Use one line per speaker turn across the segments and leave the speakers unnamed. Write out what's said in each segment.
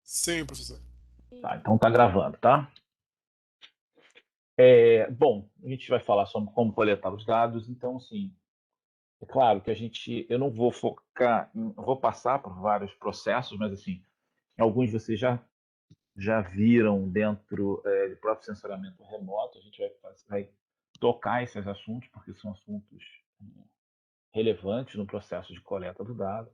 Sim, professor.
Tá, então tá gravando, tá? Bom, a gente vai falar sobre como coletar os dados, então, assim, é claro que eu não vou focar, eu vou passar por vários processos, mas, assim, alguns vocês já viram dentro de próprio sensoriamento remoto, a gente vai tocar esses assuntos, porque são assuntos relevantes no processo de coleta do dado.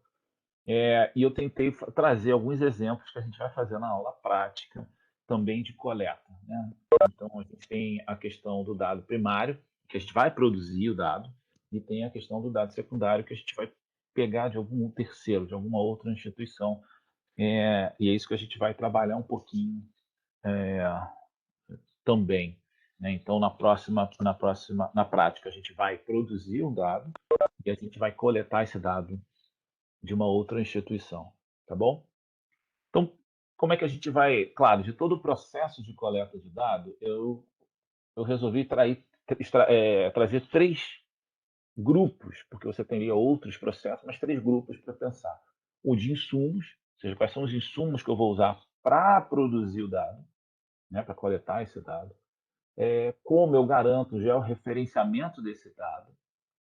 E eu tentei trazer alguns exemplos que a gente vai fazer na aula prática também de coleta, né? Então, a gente tem a questão do dado primário, que a gente vai produzir o dado, e tem a questão do dado secundário, que a gente vai pegar de algum terceiro, de alguma outra instituição. E é isso que a gente vai trabalhar um pouquinho também, né? Então, na prática, a gente vai produzir um dado e a gente vai coletar esse dado de uma outra instituição, tá bom? Então, como é que a gente vai. Claro, de todo o processo de coleta de dados, eu resolvi trazer três grupos, porque você teria outros processos, mas três grupos para pensar. O de insumos, ou seja, quais são os insumos que eu vou usar para produzir o dado, né, para coletar esse dado. Como eu garanto o georreferenciamento desse dado,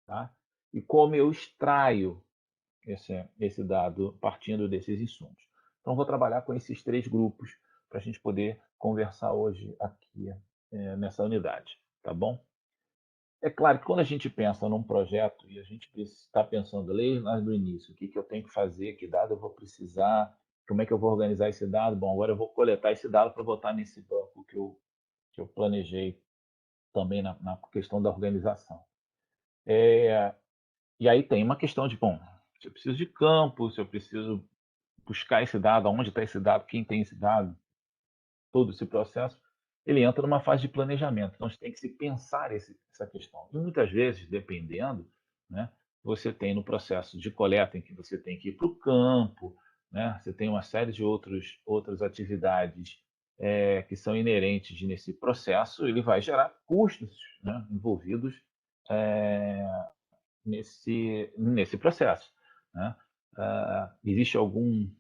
tá? E como eu extraio esse dado partindo desses insumos. Então, vou trabalhar com esses três grupos para a gente poder conversar hoje aqui nessa unidade, tá bom? É claro que quando a gente pensa num projeto e a gente está pensando lá no início, o que, que eu tenho que fazer, que dado eu vou precisar, como é que eu vou organizar esse dado? Bom, agora eu vou coletar esse dado para botar nesse banco que eu planejei também na questão da organização. E aí tem uma questão de, bom, se eu preciso de campo, se eu preciso buscar esse dado, aonde está esse dado, quem tem esse dado, todo esse processo, ele entra numa fase de planejamento. Então, a gente tem que se pensar essa questão. E muitas vezes, dependendo, né, você tem no processo de coleta em que você tem que ir para o campo, né, você tem uma série de outras atividades que são inherentes nesse processo, ele vai gerar custos, né, envolvidos é, nesse processo. Né? Existe algum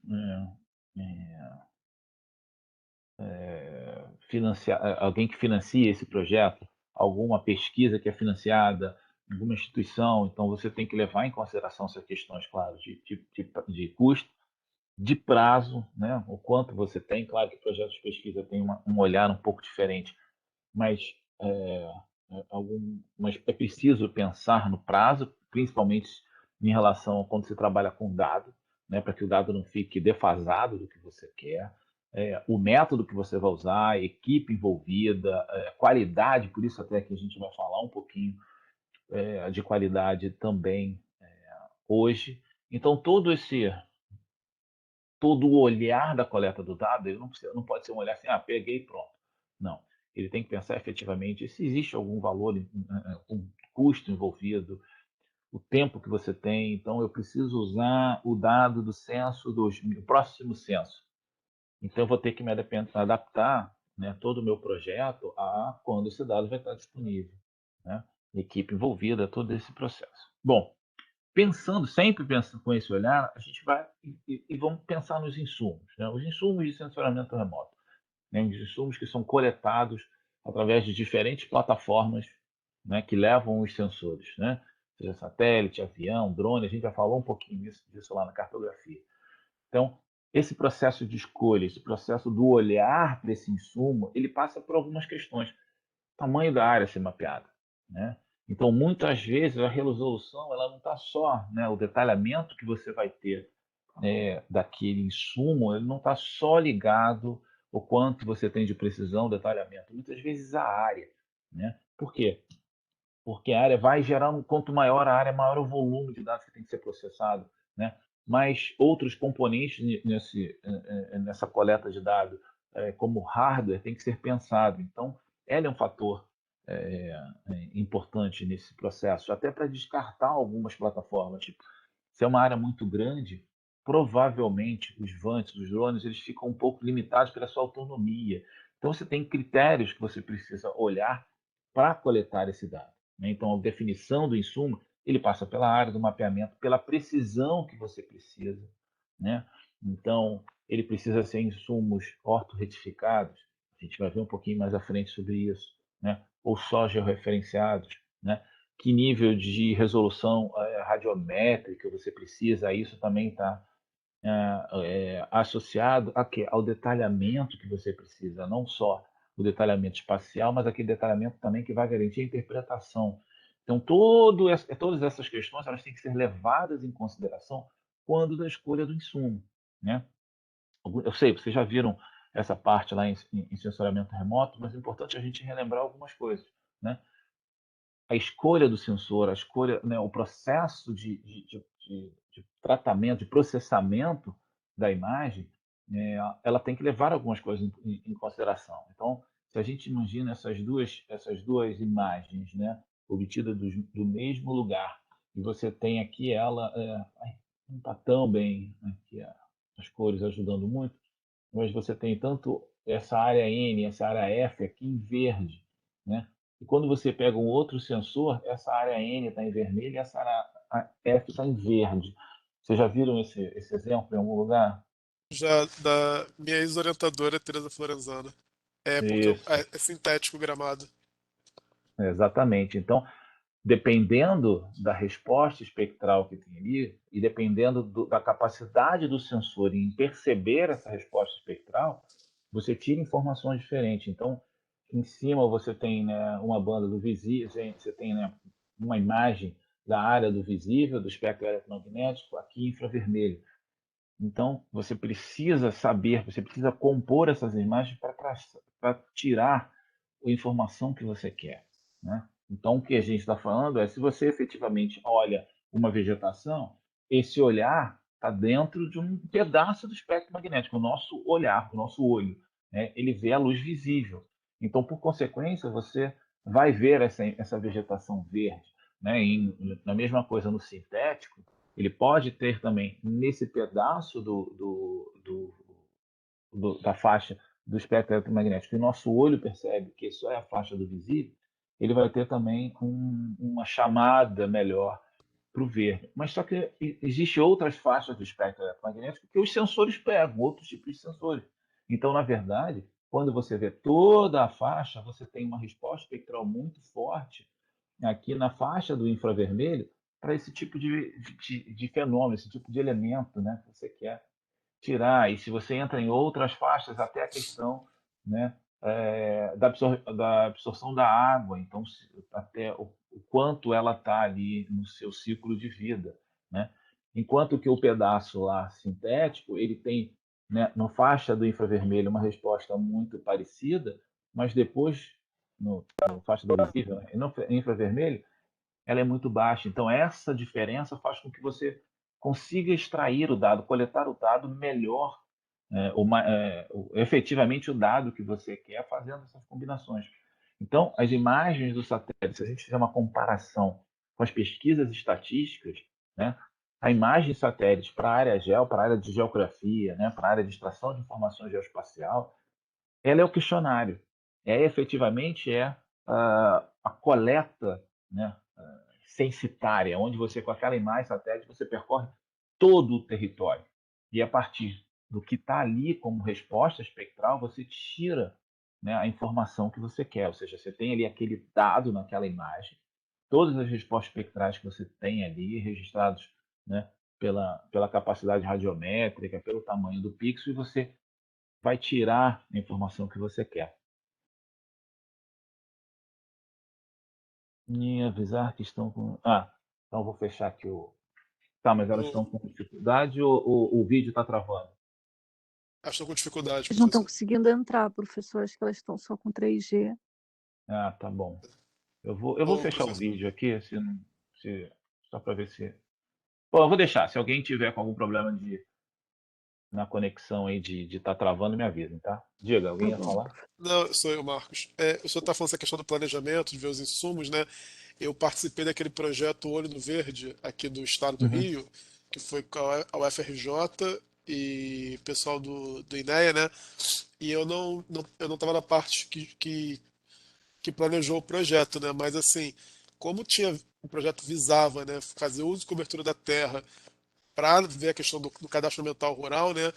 alguém que financia esse projeto, alguma pesquisa que é financiada, alguma instituição, então você tem que levar em consideração essas questões, claro, de custo, de prazo, né? O quanto você tem, claro que projetos de pesquisa têm um olhar um pouco diferente, mas é, mas é preciso pensar no prazo, principalmente em relação a quando você trabalha com dado, né, para que o dado não fique defasado do que você quer, o método que você vai usar, a equipe envolvida, qualidade, por isso até que a gente vai falar um pouquinho de qualidade também hoje. Então, todo o olhar da coleta do dado, ele não pode ser um olhar assim, peguei e pronto. Não. Ele tem que pensar efetivamente se existe algum valor, um custo envolvido, o tempo que você tem. Então, eu preciso usar o dado do censo, do próximo censo. Então, eu vou ter que me adaptar, né, todo o meu projeto a quando esse dado vai estar disponível. Né? Equipe envolvida, todo esse processo. Bom, sempre pensando com esse olhar, a gente vai e vamos pensar nos insumos, né? Os insumos de sensoramento remoto, né? Os insumos que são coletados através de diferentes plataformas, né, que levam os sensores, né? Seja satélite, avião, drone, a gente já falou um pouquinho disso lá na cartografia. Então, esse processo de escolha, esse processo do olhar para esse insumo, ele passa por algumas questões tamanho da área a ser mapeada, né? Então, muitas vezes a resolução ela não está só, né, o detalhamento que você vai ter daquele insumo, ele não está só ligado o quanto você tem de precisão, detalhamento. Muitas vezes a área, né? Por quê? Porque a área vai gerar quanto maior a área, maior o volume de dados que tem que ser processado, né? Mas outros componentes nessa coleta de dados, como hardware, tem que ser pensado. Então, ela é um fator importante nesse processo, até para descartar algumas plataformas. Tipo, se é uma área muito grande, provavelmente os VANTs, os drones, eles ficam um pouco limitados pela sua autonomia. Então, você tem critérios que você precisa olhar para coletar esse dado. Né? Então, a definição do insumo, ele passa pela área do mapeamento, pela precisão que você precisa. Né? Então, ele precisa ser insumos ortorretificados, a gente vai ver um pouquinho mais à frente sobre isso, né? Ou só georreferenciados, né? Que nível de resolução radiométrica você precisa, isso também está associado a quê? Ao detalhamento que você precisa, não só o detalhamento espacial, mas aquele detalhamento também que vai garantir a interpretação. Então, todas essas questões elas têm que ser levadas em consideração quando da escolha do insumo, né? Eu sei, vocês já viram essa parte lá em sensoriamento remoto, mas é importante a gente relembrar algumas coisas, né? A escolha do sensor, a escolha, né, o processo de tratamento, de processamento da imagem, ela tem que levar algumas coisas em consideração. Então, se a gente imagina essas duas imagens, né, obtidas do mesmo lugar, e você tem aqui ela, não está tão bem aqui as cores ajudando muito, mas você tem tanto essa área N, essa área F aqui em verde, né? E quando você pega um outro sensor, essa área N está em vermelho e essa área F está em verde. Vocês já viram esse exemplo em algum lugar?
Já da minha ex-orientadora, Teresa Florenzano. É, porque
Isso,
é sintético o gramado.
exatamente. Então, dependendo da resposta espectral que tem ali, e dependendo da capacidade do sensor em perceber essa resposta espectral, você tira informações diferentes. Então, em cima você tem, né, uma banda do visível, você tem, né, uma imagem da área do visível, do espectro eletromagnético, aqui infravermelho. Então, você precisa saber, você precisa compor essas imagens para tirar a informação que você quer, né? Então, o que a gente está falando é, se você efetivamente olha uma vegetação, esse olhar está dentro de um pedaço do espectro magnético, o nosso olhar, o nosso olho, né? Ele vê a luz visível. Então, por consequência, você vai ver essa vegetação verde, né? Na mesma coisa no sintético, ele pode ter também nesse pedaço da faixa do espectro eletromagnético que o nosso olho percebe que isso é a faixa do visível, ele vai ter também uma chamada melhor para o verde. Mas só que existem outras faixas do espectro eletromagnético que os sensores pegam, outros tipos de sensores. Então, na verdade, quando você vê toda a faixa, você tem uma resposta espectral muito forte aqui na faixa do infravermelho para esse tipo de fenômeno, esse tipo de elemento, né, que você quer tirar. E se você entra em outras faixas, até a questão, né, da absorção da água, então até o quanto ela está ali no seu ciclo de vida, né? Enquanto que o pedaço lá sintético, ele tem, né, na faixa do infravermelho uma resposta muito parecida, mas depois no faixa do visível, né, no infravermelho, ela é muito baixa. Então, essa diferença faz com que você consiga extrair o dado, coletar o dado melhor, efetivamente o dado que você quer, fazendo essas combinações. Então, as imagens do satélite, se a gente fizer uma comparação com as pesquisas estatísticas, né, a imagem de satélite para a área geo, para a área de geografia, né, para a área de extração de informação geoespacial, ela é o questionário. Efetivamente a coleta, né, censitária, onde você, com aquela imagem satélite, você percorre todo o território. E a partir do que está ali como resposta espectral, você tira, né, a informação que você quer. Ou seja, você tem ali aquele dado naquela imagem, todas as respostas espectrais que você tem ali, registrados, né, pela capacidade radiométrica, pelo tamanho do pixel, e você vai tirar a informação que você quer. E avisar que estão com. Ah, então eu vou fechar aqui o. Tá, mas elas
Eu
estão com dificuldade ou o vídeo está travando?
acho que estou com dificuldade,
Eles não estão
professor.
conseguindo entrar, professor. Acho que elas estão só com 3G.
Ah, tá bom. Eu vou
Ô,
fechar o
professor.
vídeo aqui, só para ver se. Bom, eu vou deixar. Se alguém tiver com algum problema na conexão aí de estar travando, me avisem, tá? Diga, alguém
Tá
ia
bom,
falar?
professor.
Não, sou eu, Marcos. O senhor está falando essa questão do planejamento, de ver os insumos, né? Eu participei daquele projeto Olho no Verde, aqui do estado do
Uhum.
Rio, que foi com a UFRJ e pessoal do INEA, né? E eu não estava na parte que planejou o projeto, né? Mas assim, como tinha o projeto visava, né, fazer uso e cobertura da terra para ver a questão do cadastro ambiental rural, né?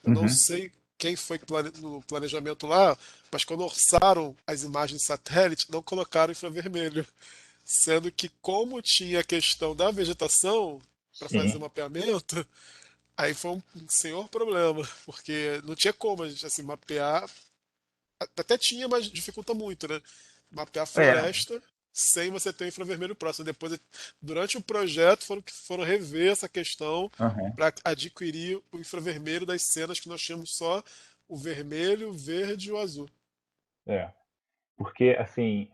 Eu não
Uhum.
sei quem foi no planejamento lá, mas quando orçaram as imagens de satélite, não colocaram infravermelho. Sendo que, como tinha a questão da vegetação para fazer o
Sim.
mapeamento, aí foi um senhor problema, porque não tinha como a gente assim, mapear. Até tinha, mas dificulta muito, né? Mapear a
É.
floresta sem você ter o infravermelho próximo. Depois, durante o projeto, foram rever essa questão
Aham.
para adquirir o infravermelho das cenas que nós tínhamos só o vermelho, o verde e o azul.
É. Porque, assim,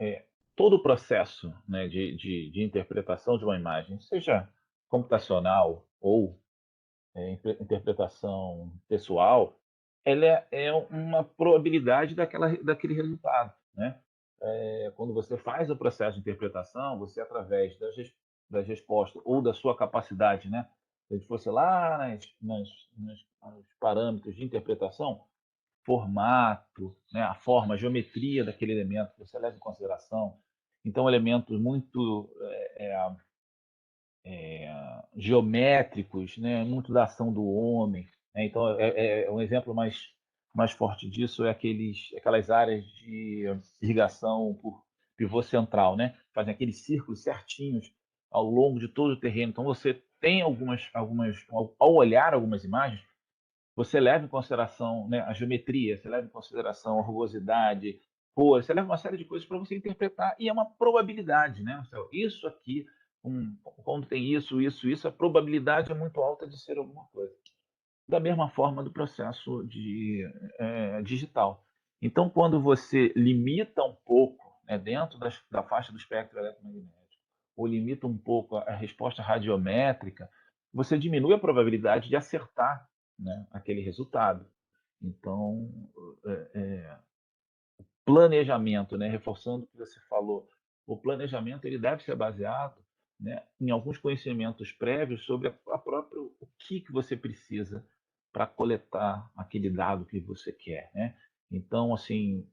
todo o processo, né, de interpretação de uma imagem, seja computacional ou interpretação pessoal, ela é uma probabilidade daquele resultado, né? Quando você faz o processo de interpretação, você, através das respostas ou da sua capacidade, né? Se a gente fosse lá nos parâmetros de interpretação, formato, né, a forma, a geometria daquele elemento que você leva em consideração. Então, elementos muito geométricos, né, muito da ação do homem. Né? Então, um exemplo mais forte disso é aquelas áreas de irrigação por pivô central, né? Fazem aqueles círculos certinhos ao longo de todo o terreno. Então, você tem ao olhar algumas imagens, você leva em consideração, né, a geometria, você leva em consideração a rugosidade, cor, você leva uma série de coisas para você interpretar, e é uma probabilidade, né? Isso aqui, quando tem isso, a probabilidade é muito alta de ser alguma coisa. Da mesma forma do processo digital. Então, quando você limita um pouco, né, dentro da faixa do espectro eletromagnético, ou limita um pouco a resposta radiométrica, você diminui a probabilidade de acertar, né, aquele resultado. Então, planejamento, né, reforçando o que você falou, o planejamento ele deve ser baseado, né, em alguns conhecimentos prévios sobre a própria o que você precisa para coletar aquele dado que você quer, né? Então, assim,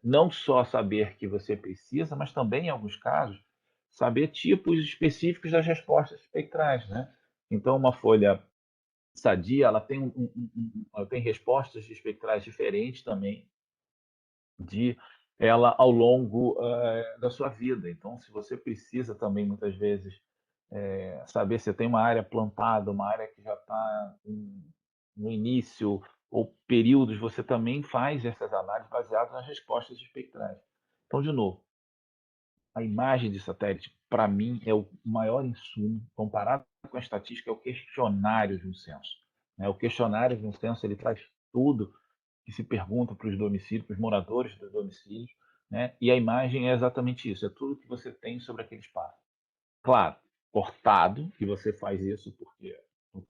não só saber que você precisa, mas também, em alguns casos, saber tipos específicos das respostas espectrais, né? Então, uma folha sadia, ela tem, ela tem respostas espectrais diferentes também de ela ao longo da sua vida. Então, se você precisa também, muitas vezes, saber se tem uma área plantada, uma área que já está no início, ou períodos, você também faz essas análises baseadas nas respostas espectrais. Então, de novo, a imagem de satélite, para mim, é o maior insumo, comparado com a estatística, é o questionário de um censo. Né? O questionário de um censo ele traz tudo que se pergunta para os domicílios, para os moradores dos domicílios, né? E a imagem é exatamente isso, é tudo que você tem sobre aquele espaço. Claro, cortado, que você faz isso porque o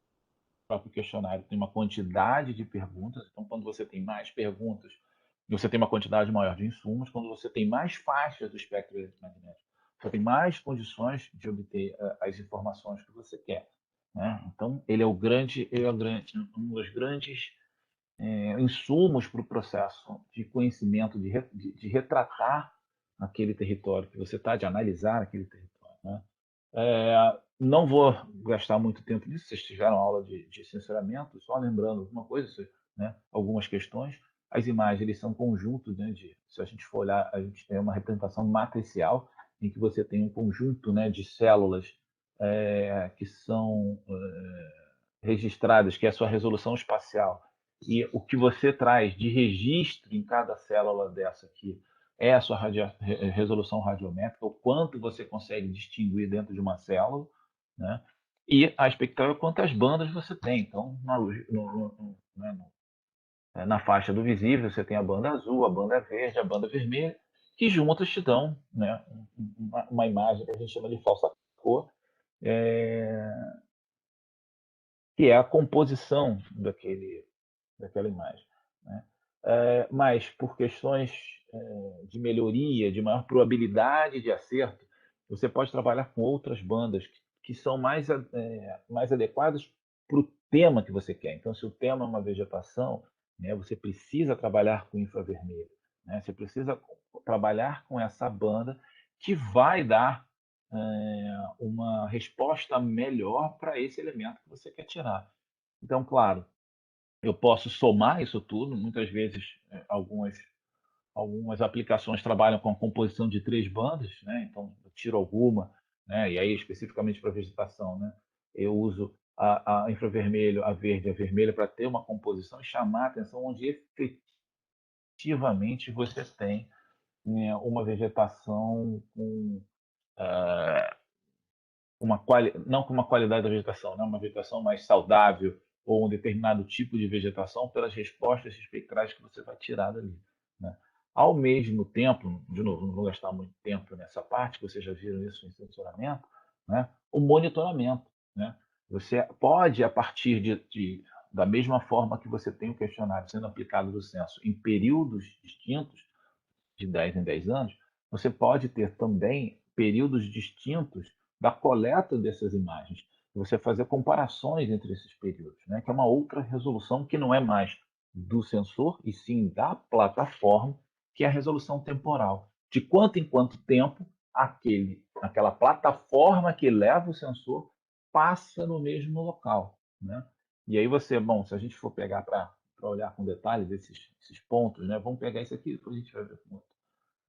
próprio questionário tem uma quantidade de perguntas, então quando você tem mais perguntas, você tem uma quantidade maior de insumos, quando você tem mais faixas do espectro eletromagnético, você tem mais condições de obter as informações que você quer. Né? Então, um dos grandes insumos para o processo de conhecimento, de retratar aquele território que você está, de analisar aquele território. Né? Não vou gastar muito tempo nisso, vocês tiveram aula de censuramento, só lembrando alguma coisa, né? Algumas questões. As imagens eles são conjuntos, né, se a gente for olhar, a gente tem uma representação matricial, em que você tem um conjunto, né, de células que são registradas, que é a sua resolução espacial, e o que você traz de registro em cada célula dessa aqui é a sua resolução radiométrica, o quanto você consegue distinguir dentro de uma célula, né? E a espectral é quantas bandas você tem. Então, né, na faixa do visível, você tem a banda azul, a banda verde, a banda vermelha, que juntas te dão, né, uma imagem que a gente chama de falsa cor, é, que é a composição daquela imagem. Né? Mas por questões de melhoria, de maior probabilidade de acerto, você pode trabalhar com outras bandas que são mais adequadas para o tema que você quer. Então, se o tema é uma vegetação, né, você precisa trabalhar com infravermelho. Né? Você precisa trabalhar com essa banda que vai dar uma resposta melhor para esse elemento que você quer tirar. Então, claro, eu posso somar isso tudo. Muitas vezes, algumas aplicações trabalham com a composição de 3 bandas, né? Então, eu tiro alguma, né? E aí, especificamente para vegetação, né? Eu uso a infravermelho, a verde, a vermelha para ter uma composição e chamar a atenção onde efetivamente você tem, né, uma vegetação com não com uma qualidade da vegetação, né? Uma vegetação mais saudável ou um determinado tipo de vegetação pelas respostas espectrais que você vai tirar dali, né? Ao mesmo tempo, de novo, não vou gastar muito tempo nessa parte, vocês já viram isso em sensoramento, né? O monitoramento, né? Você pode, a partir da mesma forma que você tem o questionário sendo aplicado do censo em períodos distintos, de 10 em 10 anos, você pode ter também períodos distintos da coleta dessas imagens. Você fazer comparações entre esses períodos, né? Que é uma outra resolução que não é mais do sensor, e sim da plataforma, que é a resolução temporal. De quanto em quanto tempo aquela plataforma que leva o sensor passa no mesmo local, né? E aí bom, se a gente for pegar para olhar com detalhes esses pontos, né? Vamos pegar isso aqui, depois a gente vai ver como,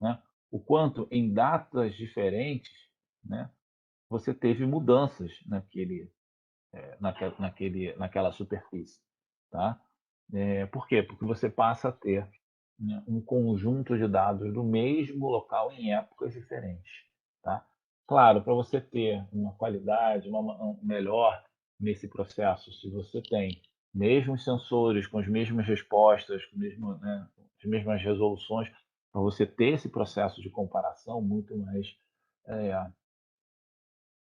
né? O quanto em datas diferentes, né, você teve mudanças naquela superfície, tá? Por quê? Porque você passa a ter, né, um conjunto de dados do mesmo local em épocas diferentes, tá? Claro, para você ter uma qualidade melhor nesse processo, se você tem mesmos sensores com as mesmas respostas, né, as mesmas resoluções, para você ter esse processo de comparação muito mais é,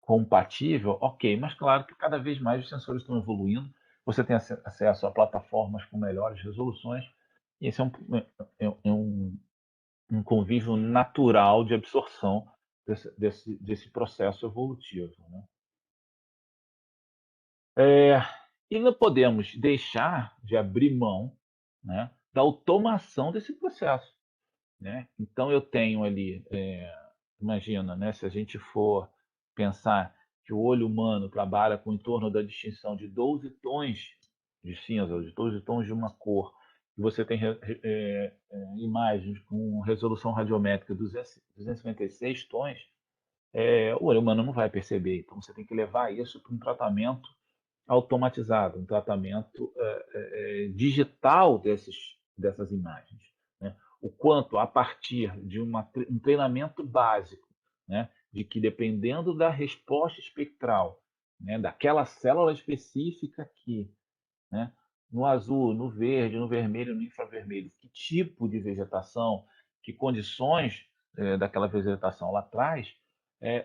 compatível, ok, mas claro que cada vez mais os sensores estão evoluindo, você tem acesso a plataformas com melhores resoluções, e esse é um convívio natural de absorção desse processo evolutivo, né? E não podemos deixar de abrir mão, né, da automação desse processo, né? Então eu tenho ali, imagina, né, se a gente for pensar que o olho humano trabalha com em torno da distinção de 12 tons de cinza, de 12 tons de uma cor, e você tem imagens com resolução radiométrica de 256 tons, o olho humano não vai perceber. Então você tem que levar isso para um tratamento automatizado, um tratamento digital dessas imagens, né? O quanto, a partir de um treinamento básico, né, de que dependendo da resposta espectral, né, daquela célula específica aqui, né, no azul, no verde, no vermelho, no infravermelho, que tipo de vegetação, que condições daquela vegetação lá atrás,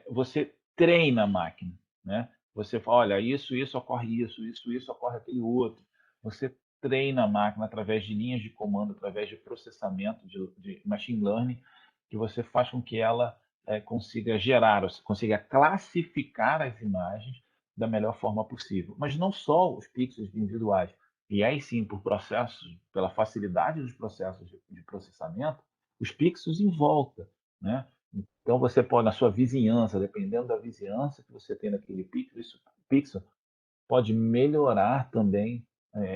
você treina a máquina, né? Você fala, olha, isso ocorre isso ocorre aquele outro. Você treina a máquina através de linhas de comando, através de processamento de machine learning, que você faz com que ela consiga gerar, consiga classificar as imagens da melhor forma possível. Mas não só os pixels individuais. E aí sim, pela facilidade dos processos de processamento, os pixels em volta, né? Então você pode, na sua vizinhança, dependendo da vizinhança que você tem naquele pixel pode melhorar também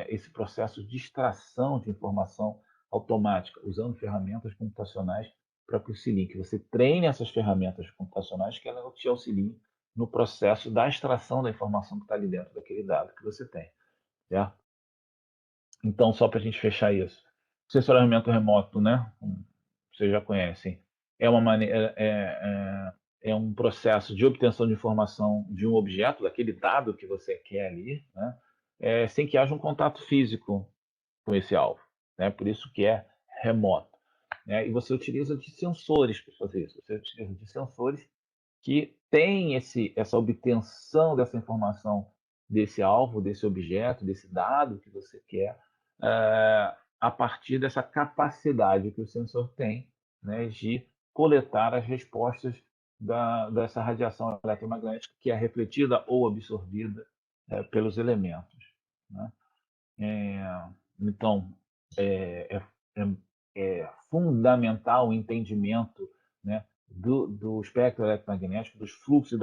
esse processo de extração de informação automática, usando ferramentas computacionais para que auxiliem, que você treine essas ferramentas computacionais que elas te auxiliem no processo da extração da informação que está ali dentro daquele dado que você tem, certo? Então, só para a gente fechar isso, sensoramento remoto, né? Como vocês já conhecem, é uma maneira, é um processo de obtenção de informação de um objeto, daquele dado que você quer ali, né? Sem que haja um contato físico com esse alvo, né? Por isso que é remoto, né? E você utiliza de sensores para fazer isso. Você utiliza de sensores que têm essa obtenção dessa informação desse alvo, desse objeto, desse dado que você quer, a partir dessa capacidade que o sensor tem, né, de coletar as respostas dessa radiação eletromagnética que é refletida ou absorvida pelos elementos, né? Então, é, é- é fundamental o entendimento, né, do espectro eletromagnético, dos fluxos,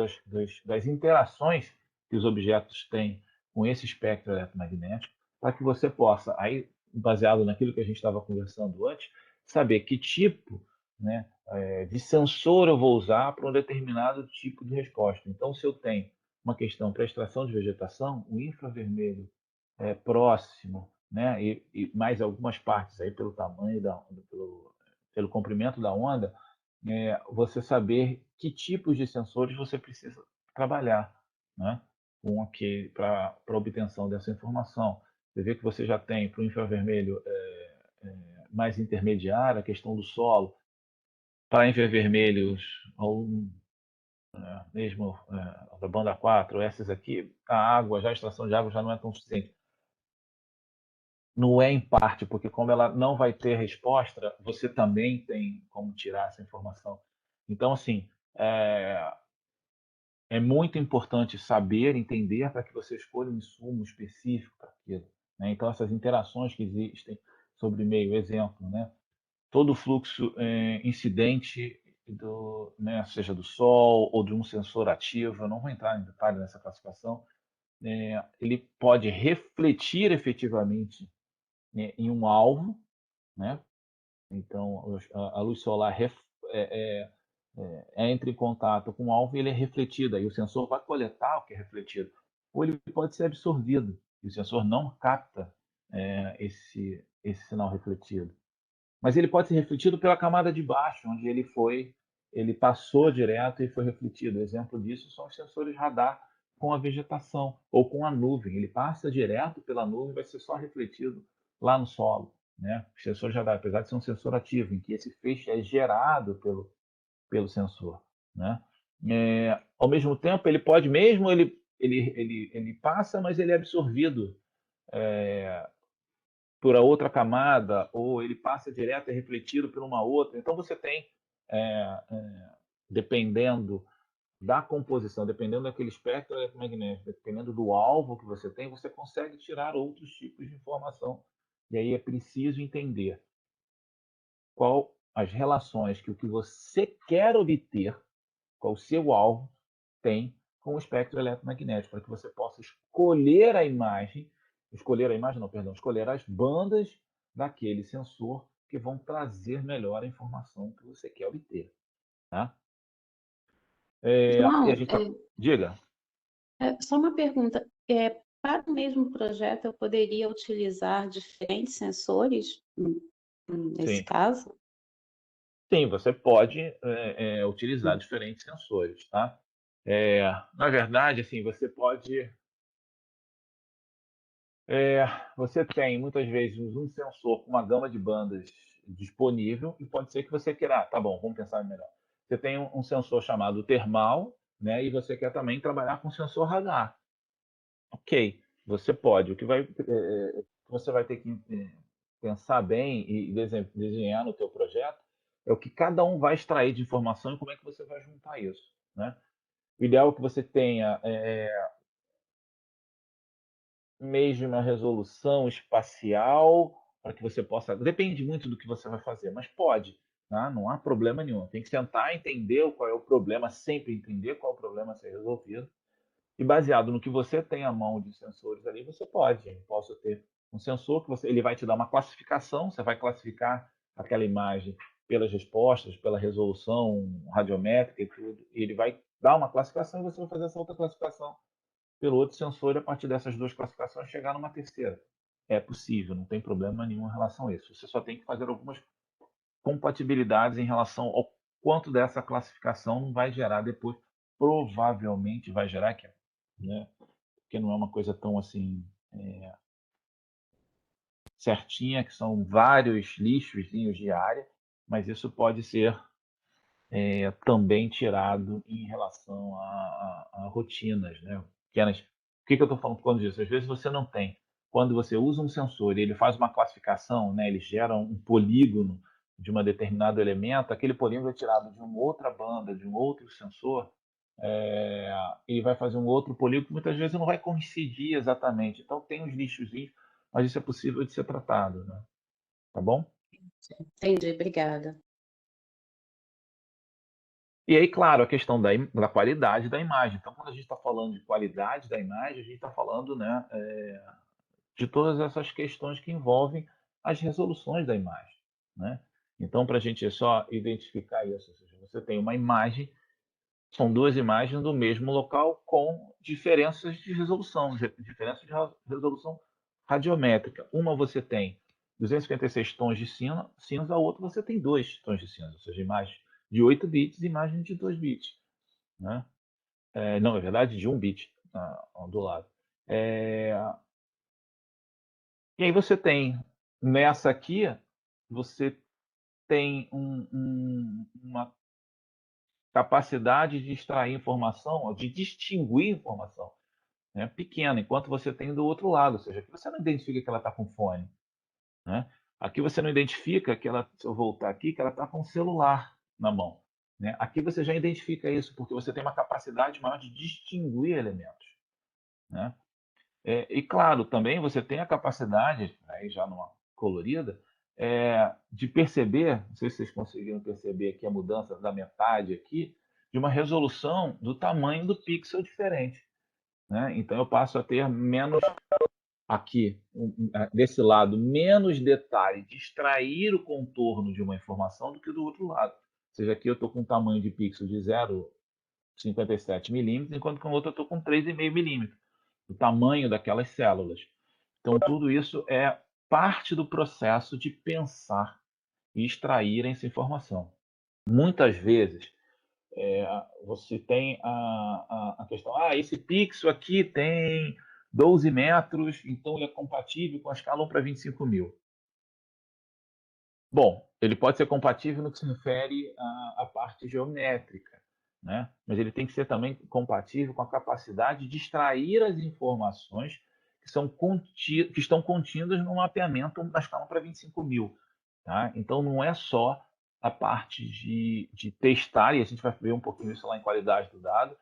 das interações que os objetos têm com esse espectro eletromagnético, para que você possa, aí, baseado naquilo que a gente estava conversando antes, saber que tipo, né, de sensor eu vou usar para um determinado tipo de resposta. Então, se eu tenho uma questão para extração de vegetação, o infravermelho próximo, né, e mais algumas partes aí pelo tamanho pelo comprimento da onda, você saber que tipos de sensores você precisa trabalhar, né, para obtenção dessa informação. Você vê que você já tem para o infravermelho mais intermediário a questão do solo, para infravermelhos ou mesmo da banda 4, essas aqui, a água, já a extração de água já não é tão suficiente. Não é em parte, porque como ela não vai ter resposta, você também tem como tirar essa informação. Então, assim, é muito importante saber, entender para que você escolha um insumo específico para aquilo, né? Então, essas interações que existem sobre meio, exemplo, né? Todo fluxo incidente né, seja do sol ou de um sensor ativo, eu não vou entrar em detalhe nessa classificação, ele pode refletir efetivamente, né, em um alvo, né? Então, a luz solar entra em contato com o alvo e ele é refletido. Aí o sensor vai coletar o que é refletido. Ou ele pode ser absorvido, e o sensor não capta esse sinal refletido. Mas ele pode ser refletido pela camada de baixo, onde ele passou direto e foi refletido. Exemplo disso são os sensores radar com a vegetação ou com a nuvem. Ele passa direto pela nuvem e vai ser só refletido lá no solo, né? Os sensores radar, apesar de ser um sensor ativo, em que esse feixe é gerado pelo sensor, né? Ao mesmo tempo, ele pode mesmo ele passa, mas ele é absorvido por a outra camada, ou ele passa direto e é refletido por uma outra. Então você tem, dependendo da composição, dependendo daquele espectro eletromagnético, dependendo do alvo que você tem, você consegue tirar outros tipos de informação. E aí é preciso entender qual as relações que o que você quer obter, qual o seu alvo, tem com o espectro eletromagnético, para que você possa escolher as bandas daquele sensor que vão trazer melhor a informação que você quer obter. Tá? E a
João,
gente diga.
só uma pergunta. Para o mesmo projeto, eu poderia utilizar diferentes sensores, nesse
Sim.
caso?
Sim, você pode utilizar diferentes sensores, tá? Na verdade, assim, você tem muitas vezes um sensor com uma gama de bandas disponível e pode ser que você queira, tá bom, vamos pensar melhor. Você tem um sensor chamado termal, né? E você quer também trabalhar com sensor radar. Ok, você pode. Você vai ter que pensar bem e desenhar no teu projeto é o que cada um vai extrair de informação e como é que você vai juntar isso, né? O ideal é que você tenha mesmo uma resolução espacial para que você possa. Depende muito do que você vai fazer, mas pode, tá? Não há problema nenhum. Tem que tentar entender qual é o problema, sempre entender qual é o problema a ser resolvido. E baseado no que você tem à mão de sensores ali, você pode. Eu posso ter um sensor que ele vai te dar uma classificação, você vai classificar aquela imagem pelas respostas, pela resolução radiométrica e tudo. E ele vai dar uma classificação e você vai fazer essa outra classificação pelo outro sensor e a partir dessas duas classificações chegar numa terceira. É possível, não tem problema nenhum em relação a isso. Você só tem que fazer algumas compatibilidades em relação ao quanto dessa classificação não vai gerar depois. Provavelmente vai gerar, né? Porque não é uma coisa tão assim certinha, que são vários lixos de área, mas isso pode ser também tirado em relação a rotinas, né? Pequenas. O que eu estou falando quando disso? Às vezes você não tem. Quando você usa um sensor e ele faz uma classificação, né? Ele gera um polígono de um determinado elemento, aquele polígono é tirado de uma outra banda, de um outro sensor, e vai fazer um outro polígono que muitas vezes não vai coincidir exatamente. Então tem os lixozinhos, mas isso é possível de ser tratado, né? Tá bom?
Entendi, obrigada.
E aí, claro, a questão da qualidade da imagem. Então, quando a gente está falando de qualidade da imagem, a gente está falando, né, de todas essas questões que envolvem as resoluções da imagem, né? Então, para a gente só identificar isso, ou seja, você tem uma imagem, são duas imagens do mesmo local com diferenças de resolução, diferenças de resolução radiométrica. Uma você tem 256 tons de cinza, a outra você tem 2 tons de cinza, ou seja, imagem de 8 bits e imagem de 2 bits, né? Não, é verdade, de 1 bit do lado. E aí você tem, nessa aqui, você tem uma capacidade de extrair informação, ou de distinguir informação, né, pequena, enquanto você tem do outro lado, ou seja, aqui você não identifica que ela está com fone, né? Aqui você não identifica que ela, se eu voltar aqui, que ela está com um celular na mão, né? Aqui você já identifica isso, porque você tem uma capacidade maior de distinguir elementos, né? E claro, também você tem a capacidade, aí já numa colorida, de perceber, não sei se vocês conseguiram perceber aqui a mudança da metade aqui, de uma resolução do tamanho do pixel diferente, né? Então eu passo a ter menos aqui, desse lado, menos detalhe de extrair o contorno de uma informação do que do outro lado. Ou seja, aqui eu estou com um tamanho de pixel de 0,57 milímetros, enquanto que o outro eu estou com 3,5 milímetros, o tamanho daquelas células. Então, tudo isso é parte do processo de pensar e extrair essa informação. Muitas vezes, você tem a questão, esse pixel aqui tem 12 metros, então ele é compatível com a escala 1:25.000. Bom, ele pode ser compatível no que se refere à parte geométrica, né? Mas ele tem que ser também compatível com a capacidade de extrair as informações que estão contidas no mapeamento da escala 1:25.000. Tá? Então, não é só a parte de testar, e a gente vai ver um pouquinho isso lá em qualidade do dado.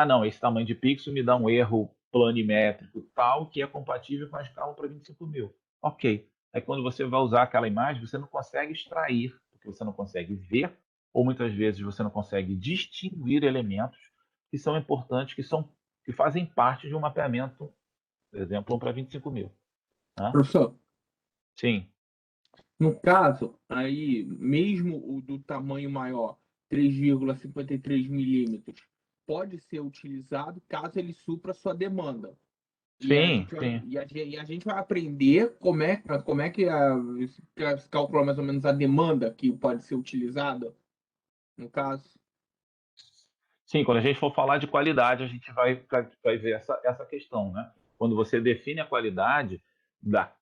Não, esse tamanho de pixel me dá um erro planimétrico tal que é compatível com a escala 1:25.000. Ok. Aí quando você vai usar aquela imagem, você não consegue extrair, porque você não consegue ver, ou muitas vezes você não consegue distinguir elementos que são importantes, que fazem parte de um mapeamento, por exemplo, 1:25.000. Tá?
Professor,
Sim.
no caso, aí, mesmo o do tamanho maior, 3,53 milímetros, pode ser utilizado caso ele supra a sua demanda.
Sim, sim.
E a gente vai aprender como é que se calcula mais ou menos a demanda que pode ser utilizada, no caso.
Sim, quando a gente for falar de qualidade, a gente vai ver essa questão, né? Quando você define a qualidade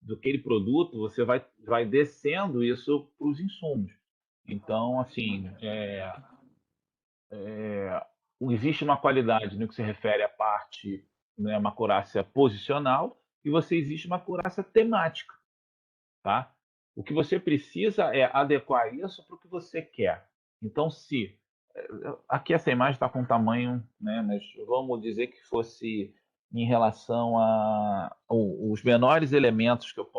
daquele produto, você vai descendo isso para os insumos. Então, assim, existe uma qualidade no que se refere à parte, né, uma acurácia posicional, e existe uma acurácia temática, tá? O que você precisa é adequar isso para o que você quer. Então, se aqui essa imagem está com tamanho, né, mas vamos dizer que fosse em relação os menores elementos que eu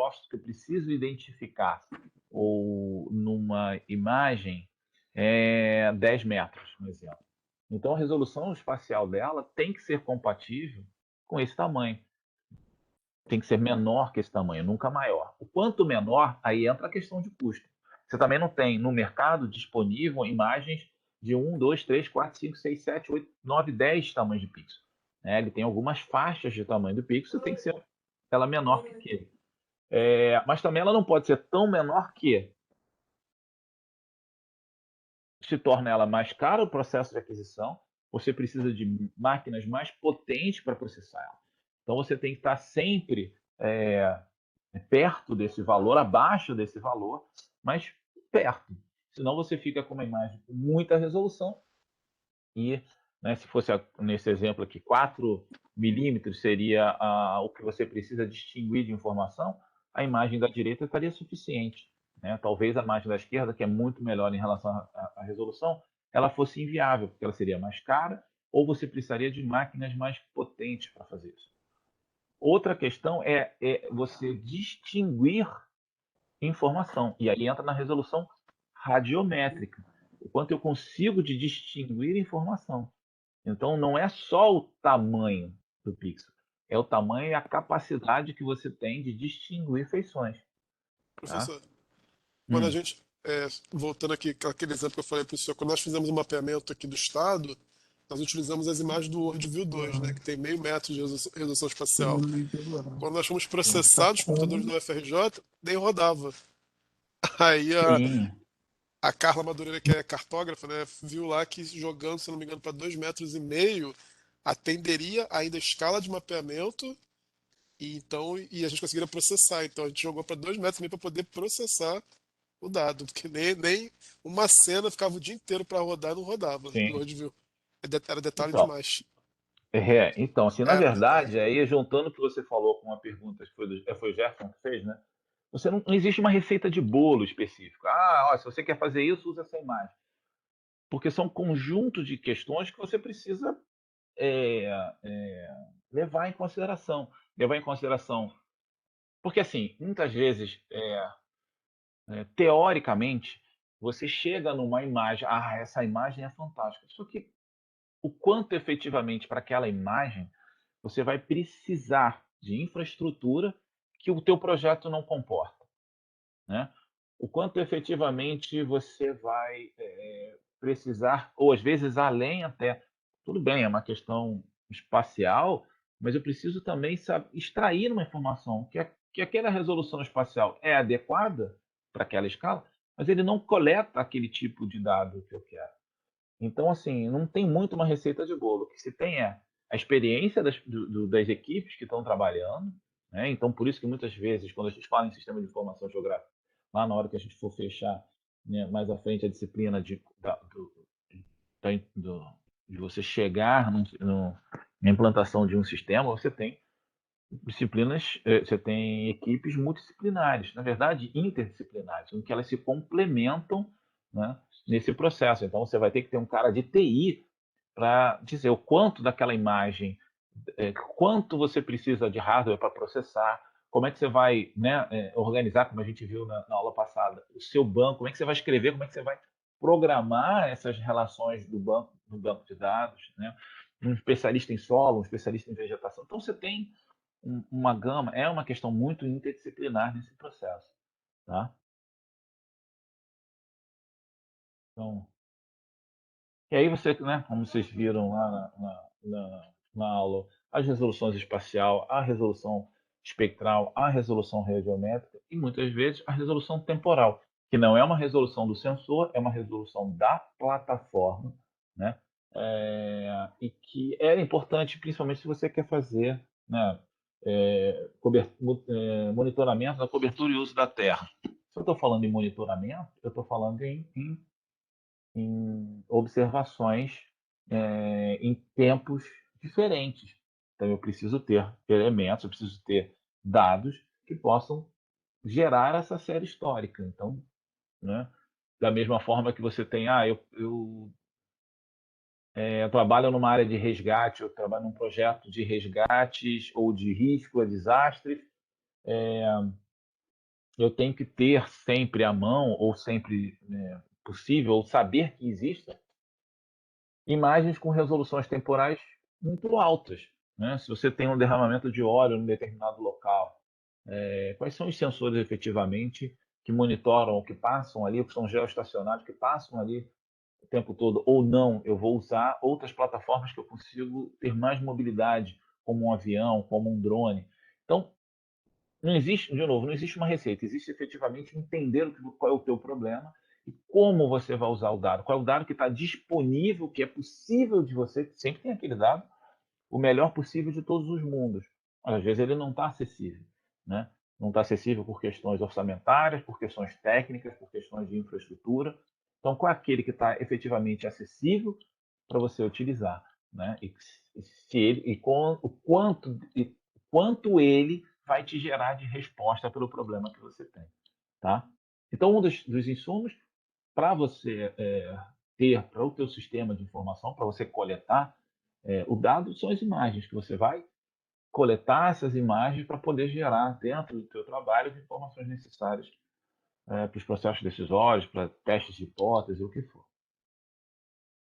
preciso identificar, ou numa imagem, 10 metros, um exemplo. Então, a resolução espacial dela tem que ser compatível com esse tamanho. Tem que ser menor que esse tamanho, nunca maior. O quanto menor, aí entra a questão de custo. Você também não tem no mercado disponível imagens de 1, 2, 3, 4, 5, 6, 7, 8, 9, 10 tamanhos de pixel. Ele tem algumas faixas de tamanho do pixel, tem que ser ela menor que aquele. Mas também ela não pode ser tão menor que se torna ela mais cara o processo de aquisição, você precisa de máquinas mais potentes para processar ela. Então você tem que estar sempre perto desse valor, abaixo desse valor, mas perto. Senão você fica com uma imagem com muita resolução e, né, se fosse nesse exemplo aqui, 4 milímetros seria o que você precisa distinguir de informação, a imagem da direita estaria suficiente. Né? Talvez a imagem da esquerda, que é muito melhor em relação à resolução, ela fosse inviável, porque ela seria mais cara, ou você precisaria de máquinas mais potentes para fazer isso. Outra questão é você distinguir informação, e aí entra na resolução radiométrica, o quanto eu consigo de distinguir informação. Então, não é só o tamanho do pixel, é o tamanho e a capacidade que você tem de distinguir feições, tá?
Professor, quando a
Hum,
gente, voltando aqui, aquele exemplo que eu falei para o senhor, quando nós fizemos o mapeamento aqui do estado, nós utilizamos as imagens do WorldView 2, né, que tem meio metro de resolução espacial. Quando nós fomos processar os computadores do UFRJ, nem rodava. Aí
sim,
a Carla Madureira, que é cartógrafa, né, viu lá que jogando, se não me engano, para 2,5 metros, atenderia ainda a escala de mapeamento e a gente conseguiria processar. Então a gente jogou para 2,5 metros para poder processar o dado, porque nem uma cena ficava o dia inteiro para rodar e não rodava no
sim.
WorldView. Era detalhe
Então,
demais.
então, assim, na
Era detalhe.
verdade, aí juntando o que você falou com uma pergunta que foi o Jefferson que fez, né? Você não existe uma receita de bolo específica. Ah, ó, se você quer fazer isso, usa essa imagem. Porque são conjuntos de questões que você precisa é, levar em consideração. Levar em consideração. Porque, assim, muitas vezes, teoricamente, você chega numa imagem, ah, essa imagem é fantástica. Só que o quanto efetivamente para aquela imagem você vai precisar de infraestrutura que o teu projeto não comporta, né? O quanto efetivamente você vai precisar, ou às vezes além até, tudo bem, é uma questão espacial, mas eu preciso também extrair uma informação que aquela resolução espacial é adequada para aquela escala, mas ele não coleta aquele tipo de dado que eu quero. Então, assim, não tem muito uma receita de bolo. O que se tem é a experiência das equipes que estão trabalhando, né? Então, por isso que muitas vezes, quando a gente fala em sistema de informação geográfica, lá na hora que a gente for fechar, né, mais à frente a disciplina de você chegar na implantação de um sistema, você tem disciplinas, você tem equipes multidisciplinares, na verdade interdisciplinares, em que elas se complementam, né, nesse processo. Então você vai ter que ter um cara de TI para dizer o quanto daquela imagem, quanto você precisa de hardware para processar, como é que você vai, né, organizar, como a gente viu na aula passada, o seu banco, como é que você vai escrever, como é que você vai programar essas relações do banco de dados, né? Um especialista em solo, um especialista em vegetação. Então você tem uma gama, é uma questão muito interdisciplinar nesse processo, tá? Então, e aí você, né, como vocês viram lá na aula, as resoluções espacial, a resolução espectral, a resolução radiométrica e muitas vezes a resolução temporal, que não é uma resolução do sensor, é uma resolução da plataforma, né? E que é importante, principalmente se você quer fazer, né, monitoramento da cobertura e uso da terra. Se eu estou falando em monitoramento, eu estou falando em observações em tempos diferentes. Então, eu preciso ter elementos, eu preciso ter dados que possam gerar essa série histórica. Então, né, da mesma forma que você tem, eu trabalho numa área de resgate, eu trabalho num projeto de resgates ou de risco a desastres, eu tenho que ter sempre à mão, ou sempre possível, ou saber que existem imagens com resoluções temporais muito altas, né? Se você tem um derramamento de óleo em determinado local, quais são os sensores efetivamente que monitoram ou que passam ali, que são geoestacionados, que passam ali o tempo todo, ou não, eu vou usar outras plataformas que eu consigo ter mais mobilidade, como um avião, como um drone. Então, não existe, de novo, não existe uma receita, existe efetivamente entender qual é o teu problema e como você vai usar o dado, qual é o dado que está disponível, que é possível de você, sempre tem aquele dado, o melhor possível de todos os mundos. Às vezes ele não está acessível, né? Não está acessível por questões orçamentárias, por questões técnicas, por questões de infraestrutura. Então, qual é aquele que está efetivamente acessível para você utilizar, né? Se ele, quanto ele vai te gerar de resposta pelo problema que você tem, tá? Então, um dos insumos para você ter para o teu sistema de informação, para você coletar o dado, são as imagens que você vai coletar essas imagens para poder gerar dentro do teu trabalho as informações necessárias para os processos decisórios, para testes de hipótese, o que for.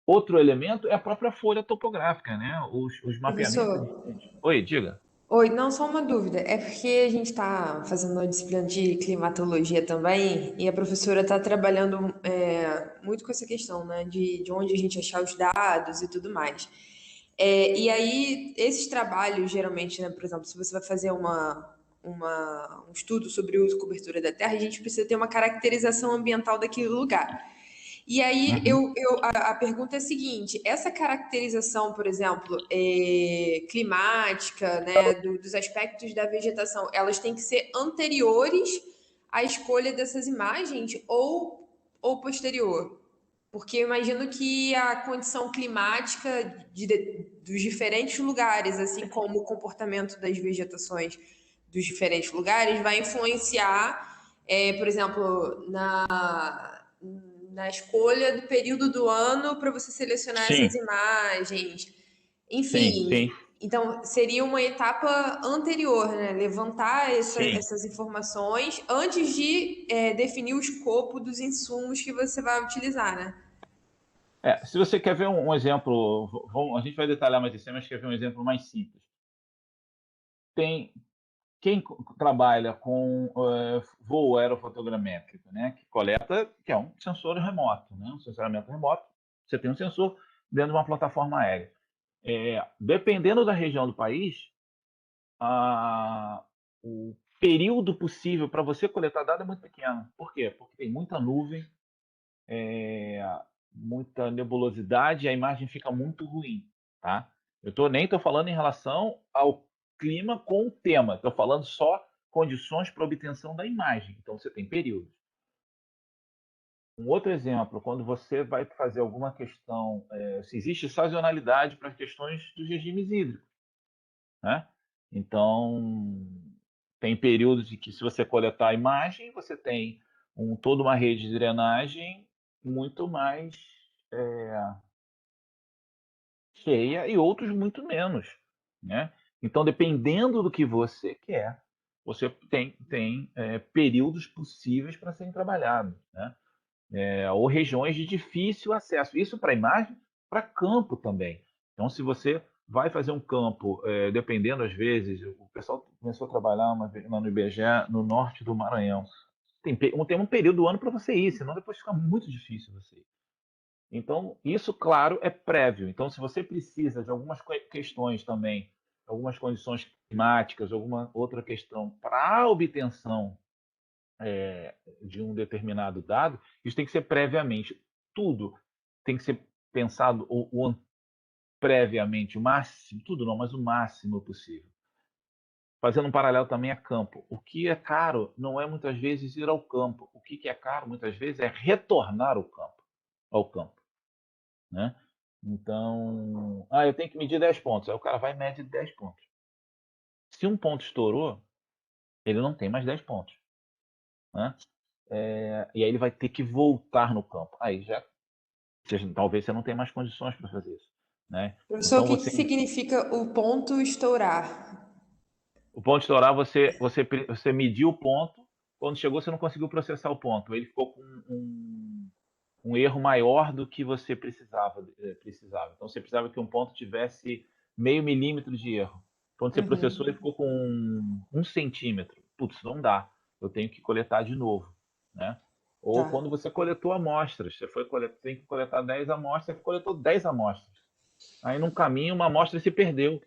Outro elemento é a própria folha topográfica, né? Os mapeamentos
Professor,
existentes. Oi, diga.
Oi, não, só uma dúvida. É porque a gente está fazendo uma disciplina de climatologia também, e a professora está trabalhando muito com essa questão, né, de onde a gente achar os dados e tudo mais. E aí, esses trabalhos, geralmente, né, por exemplo, se você vai fazer um estudo sobre o uso e cobertura da terra, a gente precisa ter uma caracterização ambiental daquele lugar. E aí,
Uhum.
a pergunta é a seguinte: essa caracterização, por exemplo, climática, né, dos aspectos da vegetação, elas têm que ser anteriores à escolha dessas imagens ou posterior? Porque eu imagino que a condição climática dos diferentes lugares, assim como o comportamento das vegetações dos diferentes lugares, vai influenciar, por exemplo, na escolha do período do ano para você selecionar essas
Sim,
imagens.
sim,
Enfim,
sim,
então seria uma etapa anterior, né? Levantar
sim.
essas informações antes de definir o escopo dos insumos que você vai utilizar, né?
Se você quer ver um exemplo, a gente vai detalhar mais isso, mas quer ver um exemplo mais simples. Tem quem trabalha com voo aerofotogramétrico, né, que coleta, que é um sensor remoto, né, um sensoramento remoto. Você tem um sensor dentro de uma plataforma aérea. Dependendo da região do país, o período possível para você coletar dado é muito pequeno. Por quê? Porque tem muita nuvem, muita nebulosidade e a imagem fica muito ruim, tá? Nem estou falando em relação ao clima com o tema, estou falando só condições para obtenção da imagem. Então você tem períodos. Um outro exemplo, quando você vai fazer alguma questão, se existe sazonalidade para as questões dos regimes hídricos, né? Então tem períodos em que, se você coletar a imagem, você tem toda uma rede de drenagem muito mais cheia e outros muito menos, né? Então, dependendo do que você quer, você tem períodos possíveis para serem trabalhados, né? Ou regiões de difícil acesso. Isso para imagem, para campo também. Então, se você vai fazer um campo, dependendo às vezes, o pessoal começou a trabalhar lá no IBGE, no norte do Maranhão. Tem um período do ano para você ir, senão depois fica muito difícil você ir. Então, isso, claro, é prévio. Então, se você precisa de algumas questões também, algumas condições climáticas, alguma outra questão para a obtenção de um determinado dado, isso tem que ser previamente. Tudo tem que ser pensado previamente, o máximo, tudo não, mas o máximo possível. Fazendo um paralelo também a campo. O que é caro não é muitas vezes ir ao campo. O que é caro muitas vezes é retornar ao campo, né? Então, eu tenho que medir 10 pontos. Aí o cara vai e mede 10 pontos. Se um ponto estourou, ele não tem mais 10 pontos, né? E aí ele vai ter que voltar no campo. Aí já, talvez você não tenha mais condições para fazer isso, né?
Professor, o
Então
que que significa o ponto estourar?
o ponto estourar, você mediu o ponto, quando chegou você não conseguiu processar o ponto. Ele ficou com um erro maior do que você precisava. Então você precisava que um ponto tivesse meio milímetro de erro. Quando você processou, ele ficou com 1 centímetro. Putz, não dá. Eu tenho que coletar de novo, né? Ou
Tá.
quando você coletou amostras, tem que coletar 10 amostras, você coletou 10 amostras. Aí, num caminho, uma amostra se perdeu,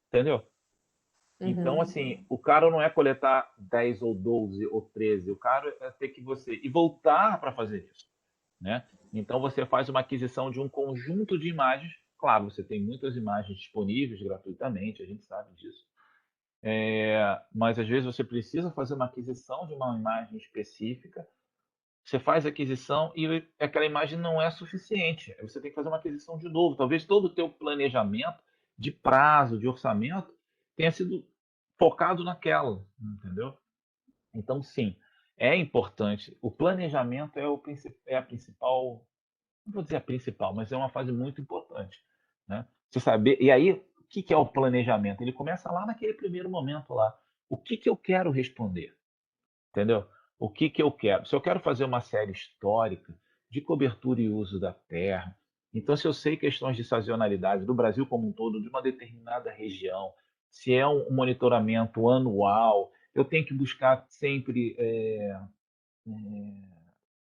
entendeu? Então, assim, o cara não é coletar 10 ou 12 ou 13, o cara é ter que e voltar para fazer isso, né? Então você faz uma aquisição de um conjunto de imagens. Claro, você tem muitas imagens disponíveis gratuitamente, a gente sabe disso. Mas às vezes você precisa fazer uma aquisição de uma imagem específica. Você faz a aquisição e aquela imagem não é suficiente. Aí você tem que fazer uma aquisição de novo. Talvez todo o teu planejamento de prazo, de orçamento, tenha sido focado naquela, entendeu? Então, sim, é importante. O planejamento é a principal, não vou dizer a principal, mas é uma fase muito importante, né? Você saber. E aí, o que é o planejamento? Ele começa lá naquele primeiro momento lá. O que eu quero responder? Entendeu? O que eu quero? Se eu quero fazer uma série histórica de cobertura e uso da terra, então se eu sei questões de sazonalidade do Brasil como um todo, de uma determinada região, se é um monitoramento anual, eu tenho que buscar sempre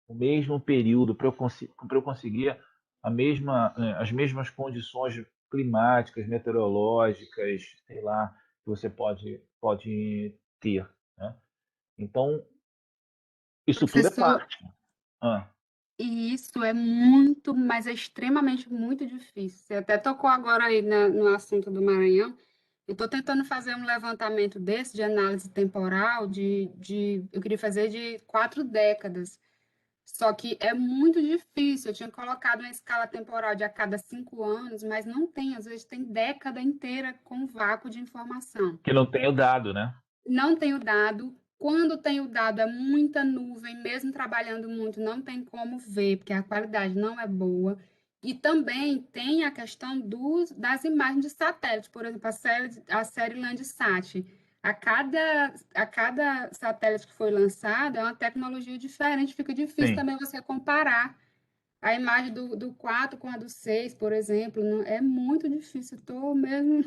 o mesmo período para eu conseguir as mesmas condições climáticas, meteorológicas, sei lá, que você pode ter, né? Então, isso tudo é
Professor,
parte. Ah,
e isso é muito, mas é extremamente muito difícil. Você até tocou agora aí no assunto do Maranhão. Eu estou tentando fazer um levantamento desse, de análise temporal, eu queria fazer de 4 décadas. Só que é muito difícil. Eu tinha colocado uma escala temporal de a cada 5 anos, mas não tem. Às vezes tem década inteira com vácuo de informação.
que não tem o dado, né?
Não tenho dado. Quando tenho dado, é muita nuvem, mesmo trabalhando muito, não tem como ver, porque a qualidade não é boa. E também tem a questão das imagens de satélite, por exemplo, a série Landsat. A cada satélite que foi lançado é uma tecnologia diferente, fica difícil
Sim.
também você comparar a imagem do 4 com a do 6, por exemplo. É muito difícil, estou mesmo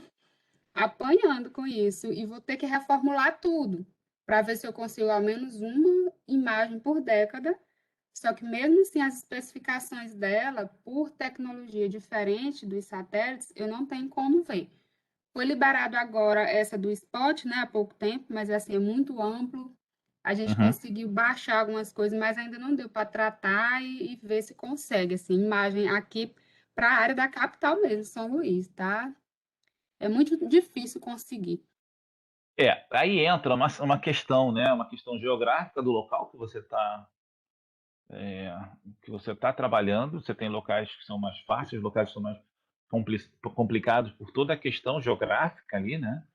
apanhando com isso e vou ter que reformular tudo para ver se eu consigo ao menos uma imagem por década. Só que mesmo assim, as especificações dela, por tecnologia diferente dos satélites, eu não tenho como ver. Foi liberado agora essa do Spot, né, há pouco tempo, mas assim, é muito amplo. A gente
Uhum.
conseguiu baixar algumas coisas, mas ainda não deu para tratar e ver se consegue, assim, imagem aqui para a área da capital mesmo, São Luís, tá? É muito difícil conseguir.
Aí entra uma questão, né? Uma questão geográfica do local que você está trabalhando. Você tem locais que são mais fáceis, locais que são mais complicados por toda a questão geográfica ali, né?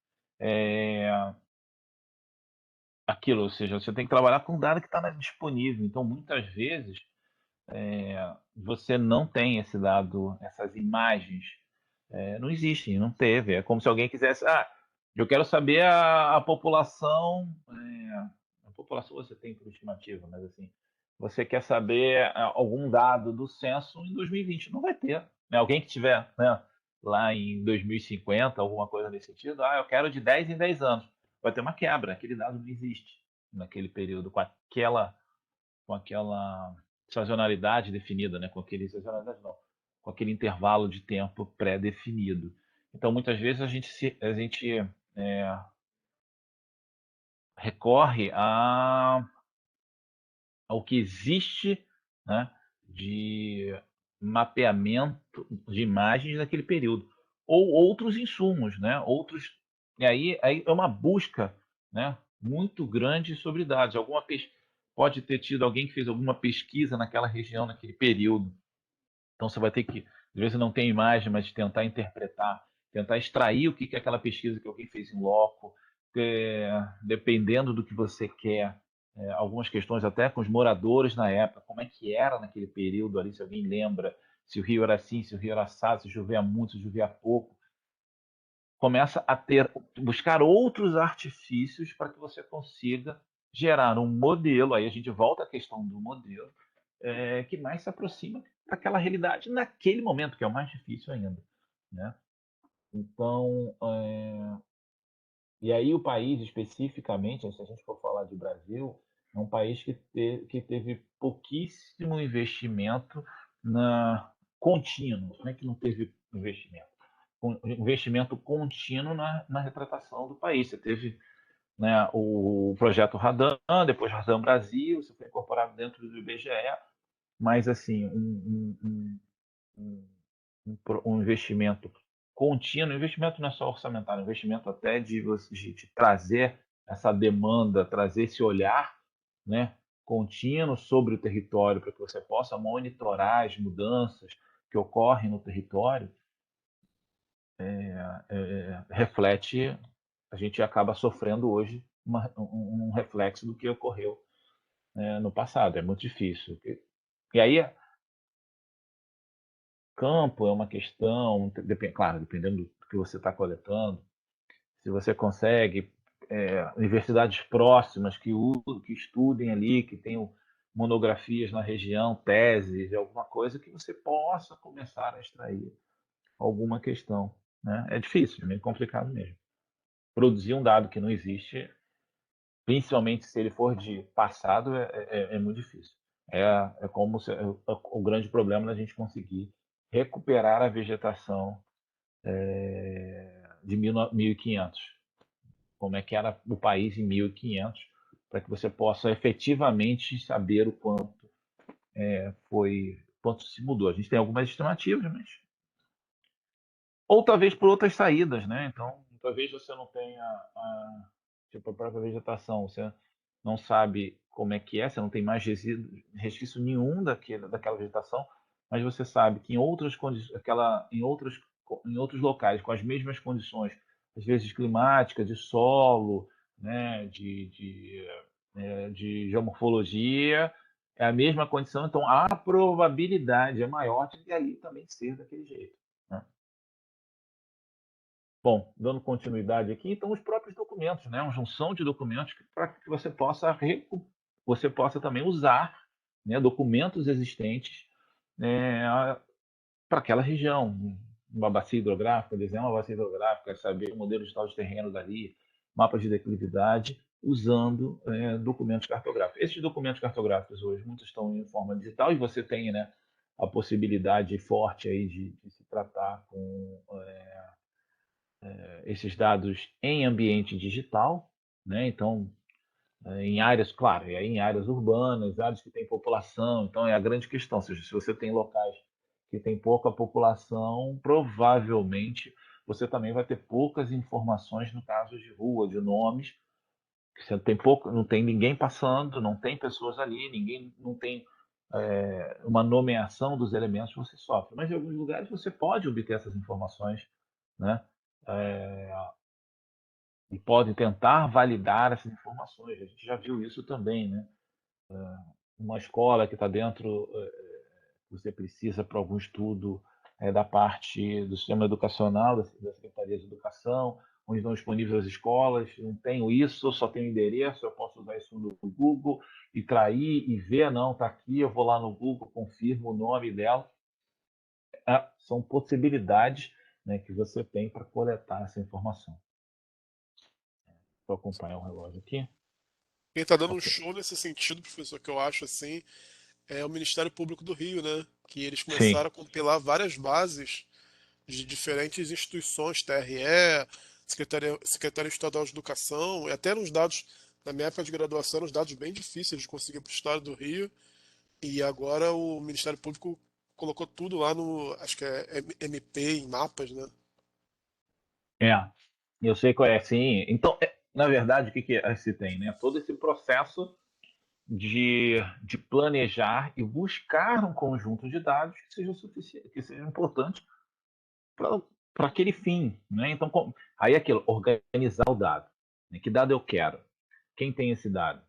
Aquilo, ou seja, você tem que trabalhar com dado que está disponível. Então, muitas vezes, você não tem esse dado, essas imagens. Não existem, não teve. É como se alguém quisesse. Eu quero saber a população. A população você tem por estimativa, mas assim, você quer saber algum dado do censo em 2020. Não vai ter. Né? Alguém que tiver, né, lá em 2050, alguma coisa nesse sentido, eu quero de 10 em 10 anos. Vai ter uma quebra. Aquele dado não existe naquele período, com aquela sazonalidade definida, né? Sazonalidade não, com aquele intervalo de tempo pré-definido. Então, muitas vezes a gente recorre ao que existe, né, de mapeamento de imagens naquele período, ou outros insumos, né? E aí é uma busca, né, muito grande sobre dados. Pode ter tido alguém que fez alguma pesquisa naquela região, naquele período. Então você vai ter que, às vezes não tem imagem, mas tentar interpretar, tentar extrair o que é aquela pesquisa que alguém fez em loco, dependendo do que você quer. Algumas questões até com os moradores na época, como é que era naquele período ali, se alguém lembra, se o rio era assim, se o rio era assado, se chovia muito, se chovia pouco. Começa a buscar outros artifícios para que você consiga gerar um modelo. Aí a gente volta à questão do modelo, que mais se aproxima daquela realidade naquele momento, que é o mais difícil ainda, né? Então, e aí o país especificamente, se a gente for falar de Brasil, é um país que teve pouquíssimo investimento contínuo. Não é que não teve investimento? Investimento contínuo na retratação do país. Você teve, né, o projeto Radan, depois Radan Brasil, você foi incorporado dentro do IBGE, mas assim, um investimento contínuo. Investimento não é só orçamentário, investimento até de trazer essa demanda, trazer esse olhar, né, contínuo sobre o território, para que você possa monitorar as mudanças que ocorrem no território. Reflete, a gente acaba sofrendo hoje um reflexo do que ocorreu, no passado. É muito difícil. E aí, campo é uma questão, claro, dependendo do que você está coletando, se você consegue universidades próximas que estudem ali, que tenham monografias na região, teses, alguma coisa que você possa começar a extrair alguma questão, né? É difícil, é meio complicado mesmo. produzir um dado que não existe, principalmente se ele for de passado, é muito difícil. É como o grande problema da gente conseguir recuperar a vegetação de 1500. Como é que era o país em 1500, para que você possa efetivamente saber o quanto quanto se mudou. A gente tem algumas estimativas, mas ou talvez por outras saídas, né? Então, talvez você não tenha tipo, a própria vegetação, você não sabe como é que é, você não tem mais resquício nenhum daquela vegetação, mas você sabe que em outras condições, em outros locais com as mesmas condições, às vezes climáticas, de solo, né, de geomorfologia, é a mesma condição, então a probabilidade é maior de ali também ser daquele jeito, né? Bom, dando continuidade aqui, então os próprios documentos, né? Uma junção de documentos para que você possa também usar, né, documentos existentes, para aquela região. Uma bacia hidrográfica, desenhar uma bacia hidrográfica, saber o modelo de terreno dali, mapas de declividade, usando documentos cartográficos. Esses documentos cartográficos hoje, muitos estão em forma digital e você tem, né, a possibilidade forte aí de se tratar com esses dados em ambiente digital, né? Então, em áreas, claro, e aí em áreas urbanas, áreas que têm população, então é a grande questão. Ou seja, se você tem locais que tem pouca população, provavelmente você também vai ter poucas informações no caso de rua, de nomes, que você tem pouco, não tem ninguém passando, não tem pessoas ali, ninguém não tem uma nomeação dos elementos, você sofre. Mas em alguns lugares você pode obter essas informações, né? E pode tentar validar essas informações. A gente já viu isso também, né? Uma escola que está dentro, você precisa para algum estudo da parte do sistema educacional, da Secretaria de Educação, onde estão disponíveis as escolas, não tenho isso, só tenho endereço, eu posso usar isso no Google e trair e ver, não, está aqui, eu vou lá no Google, confirmo o nome dela. São possibilidades, né, que você tem para coletar essa informação. Vou acompanhar o relógio aqui.
Quem está dando um
Ok.
show nesse sentido, professor, que eu acho assim, é o Ministério Público do Rio, né? Que eles
Sim,
começaram a compilar várias bases de diferentes instituições, TRE, Secretaria Estadual de Educação, e até nos dados, na minha época de graduação, eram uns dados bem difíceis de conseguir para o Estado do Rio, e agora o Ministério Público colocou tudo lá no, acho que é MP, em mapas, né?
é. Eu sei qual é, sim. Então, na verdade, o que se tem, né? Todo esse processo de planejar e buscar um conjunto de dados que seja suficiente, que seja importante para aquele fim, né? Então, aí é aquilo, organizar o dado, né? Que dado eu quero? Quem tem esse dado?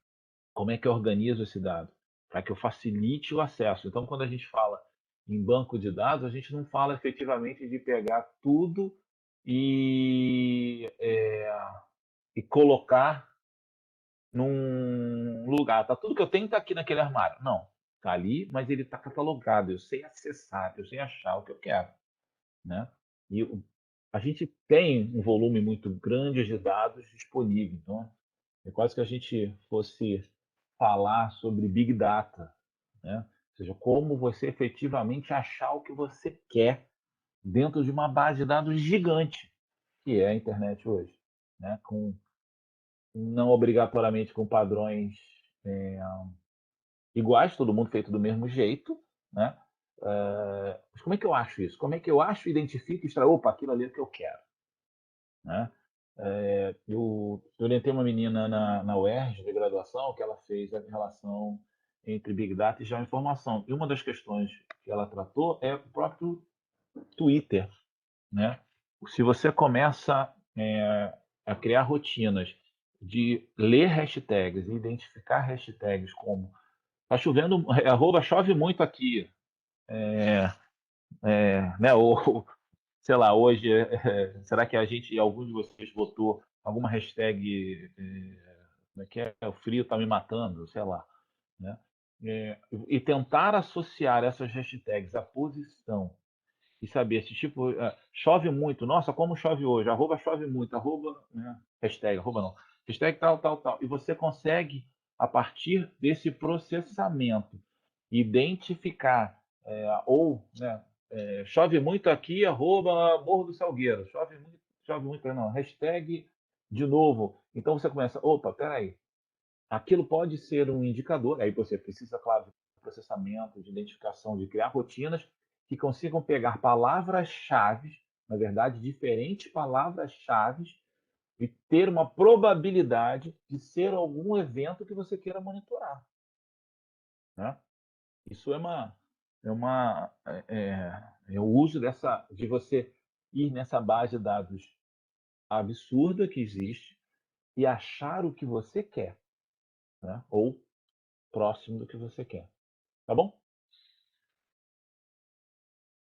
Como é que eu organizo esse dado? Para que eu facilite o acesso. Então, quando a gente fala em banco de dados, a gente não fala efetivamente de pegar tudo e colocar num lugar. Tá tudo que eu tenho está aqui naquele armário. Não, está ali, mas ele está catalogado. Eu sei acessar, eu sei achar o que eu quero, né? E a gente tem um volume muito grande de dados disponível. Então, é quase que a gente fosse falar sobre Big Data, né? Ou seja, como você efetivamente achar o que você quer dentro de uma base de dados gigante, que é a internet hoje, né? Não obrigatoriamente com padrões iguais, todo mundo feito do mesmo jeito, né? Mas como é que eu acho isso? Como é que eu acho, identifico e extraio, opa, aquilo ali é o que eu quero, né? Eu orientei uma menina na UERJ de graduação que ela fez a relação entre Big Data e geoinformação. E uma das questões que ela tratou é o próprio Twitter, né? Se você começa a criar rotinas de ler hashtags e identificar hashtags como tá chovendo, arroba chove muito aqui, né? Ou sei lá, hoje, será que algum de vocês botou alguma hashtag, como é que é? O frio tá me matando, sei lá, né? E tentar associar essas hashtags à posição e saber se tipo chove muito, nossa, como chove hoje, arroba chove muito, arroba, né? hashtag, arroba não, hashtag tal, tal, tal. E você consegue, a partir desse processamento, identificar, ou, né, chove muito aqui, arroba Morro do Salgueiro. Chove muito, não, hashtag de novo. Então você começa, opa, peraí, aquilo pode ser um indicador, aí você precisa, claro, de processamento, de identificação, de criar rotinas que consigam pegar palavras-chave, na verdade, diferentes palavras-chave, e ter uma probabilidade de ser algum evento que você queira monitorar, né? Isso é o uso de você ir nessa base de dados absurda que existe e achar o que você quer, né? Ou próximo do que você quer. Tá bom?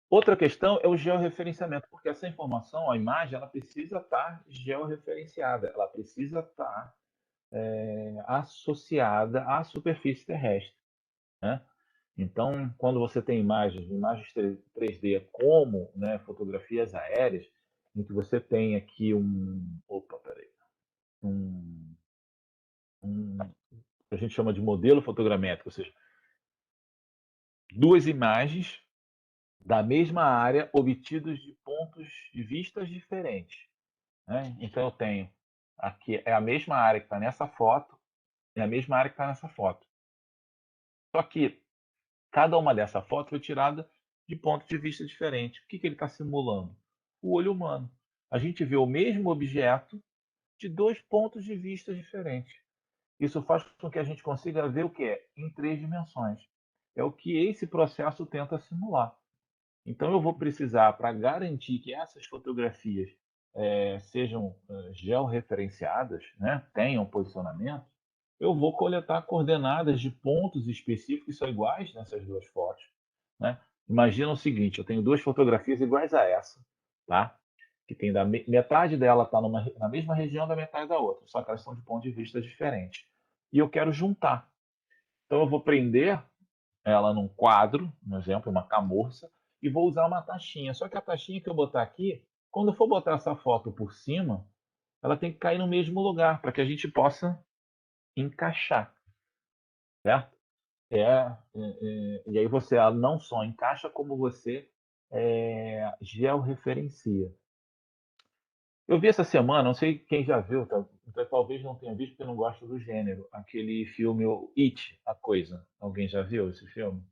Outra questão é o georreferenciamento, porque essa informação, a imagem, ela precisa estar georreferenciada, ela precisa estar associada à superfície terrestre, né? Então, quando você tem imagens 3D como, né, fotografias aéreas, em que você tem aqui que a gente chama de modelo fotogramétrico, ou seja, duas imagens da mesma área obtidos de pontos de vistas diferentes, né? Então eu tenho aqui é a mesma área que está nessa foto, é a mesma área que está nessa foto. Só que cada uma dessa foto foi tirada de pontos de vista diferentes. O que ele está simulando? O olho humano. A gente vê o mesmo objeto de dois pontos de vista diferentes. Isso faz com que a gente consiga ver o que é em 3 dimensões. É o que esse processo tenta simular. Então eu vou precisar, para garantir que essas fotografias sejam georreferenciadas, né, tenham posicionamento, eu vou coletar coordenadas de pontos específicos que são iguais nessas duas fotos, né? Imagina o seguinte, eu tenho duas fotografias iguais a essa, tá? Que tem metade dela está na mesma região da metade da outra, só que elas são de pontos de vista diferentes. E eu quero juntar. Então eu vou prender ela num quadro, um exemplo, uma camurça, e vou usar uma taxinha. Só que a taxinha que eu botar aqui, quando eu for botar essa foto por cima, ela tem que cair no mesmo lugar para que a gente possa encaixar, certo? E aí você não só encaixa, como você georreferencia. Eu vi essa semana, não sei quem já viu, talvez não tenha visto porque não gosta do gênero, aquele filme o It, a Coisa. Alguém já viu esse filme?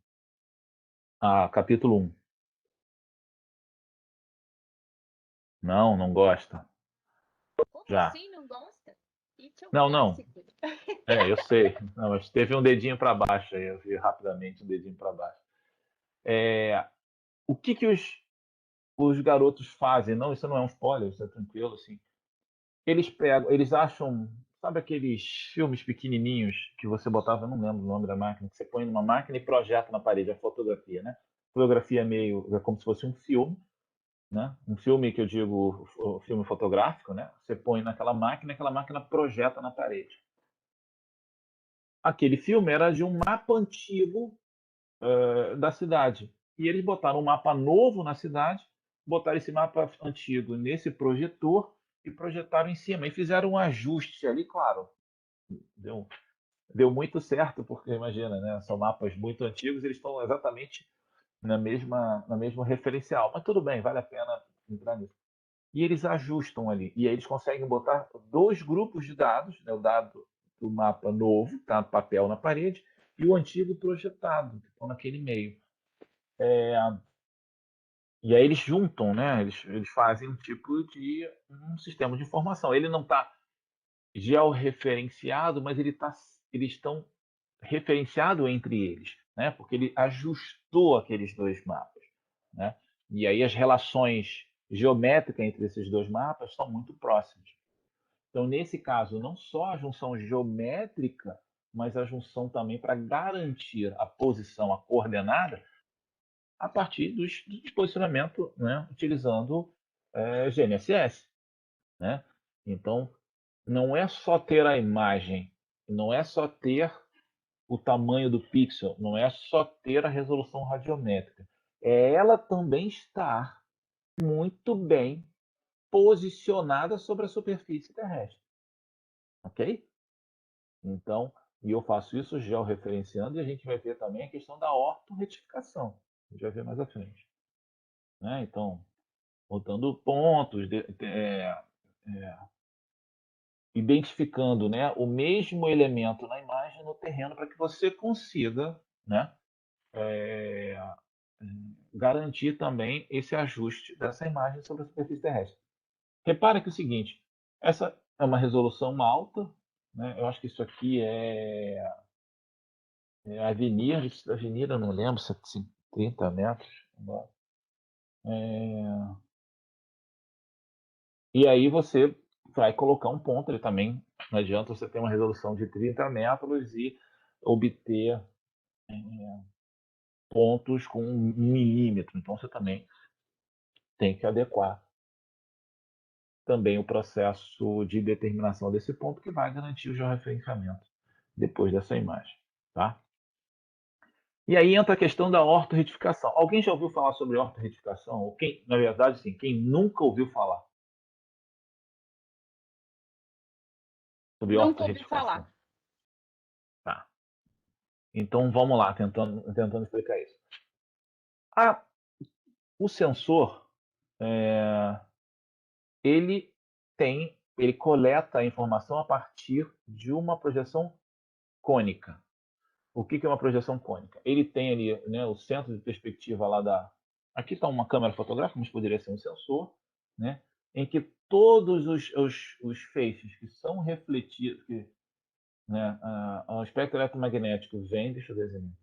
Ah, capítulo 1. Não, não gosta.
Como
Já.
assim não gosta? It é um
Não, não.
clássico.
Eu sei. Não, mas teve um dedinho para baixo aí, eu vi rapidamente um dedinho para baixo. O que os garotos fazem? Não, isso não é um spoiler, isso é tranquilo, assim. Eles acham, sabe aqueles filmes pequenininhos que você botava, não lembro o nome da máquina, que você põe numa máquina e projeta na parede, a fotografia, né? Fotografia é como se fosse um filme, né? Um filme que eu digo, o filme fotográfico, né? Você põe naquela máquina, aquela máquina projeta na parede. Aquele filme era de um mapa antigo da cidade. E eles botaram um mapa novo na cidade, botaram esse mapa antigo nesse projetor e projetaram em cima. E fizeram um ajuste ali, claro. Deu muito certo, porque imagina, né? São mapas muito antigos, eles estão exatamente na mesma referencial. Mas tudo bem, vale a pena entrar nisso. E eles ajustam ali. E aí eles conseguem botar dois grupos de dados, né? O dado do mapa novo, tá no papel na parede, e o antigo projetado, que estão naquele meio. E aí eles juntam, né? Eles fazem um tipo de um sistema de informação. Ele não está georreferenciado, mas eles estão referenciados entre eles, né? Porque ele ajustou aqueles dois mapas, né? E aí as relações geométricas entre esses dois mapas são muito próximas. Então, nesse caso, não só a junção geométrica, mas a junção também para garantir a posição, a coordenada, a partir do posicionamento, né, utilizando GNSS, né? Então, não é só ter a imagem, não é só ter o tamanho do pixel, não é só ter a resolução radiométrica, é ela também estar muito bem posicionada sobre a superfície terrestre. ok? Então, e eu faço isso georreferenciando e a gente vai ver também a questão da ortorretificação. A gente vai ver mais à frente. Né? Então, botando pontos, identificando, né, o mesmo elemento na imagem no terreno para que você consiga, né, garantir também esse ajuste dessa imagem sobre a superfície terrestre. Repara que é o seguinte, essa é uma resolução alta, né? Eu acho que isso aqui é avenida, não lembro, 30 metros. E aí você vai colocar um ponto, ele também, não adianta você ter uma resolução de 30 metros e obter pontos com 1 milímetro. Então você também tem que adequar também o processo de determinação desse ponto que vai garantir o georreferenciamento depois dessa imagem, tá? E aí entra a questão da ortorretificação. Alguém já ouviu falar sobre ortorretificação? Ou quem, na verdade, sim, quem nunca ouviu falar sobre
Nunca ouvi
ortorretificação?
falar.
Tá. Então vamos lá, tentando explicar isso. O sensor, ele coleta a informação a partir de uma projeção cônica. O que é uma projeção cônica? Ele tem ali, né, o centro de perspectiva lá da... Aqui está uma câmera fotográfica, mas poderia ser um sensor, né, em que todos os feixes que são refletidos, né, o espectro eletromagnético vem, deixa eu desenhar,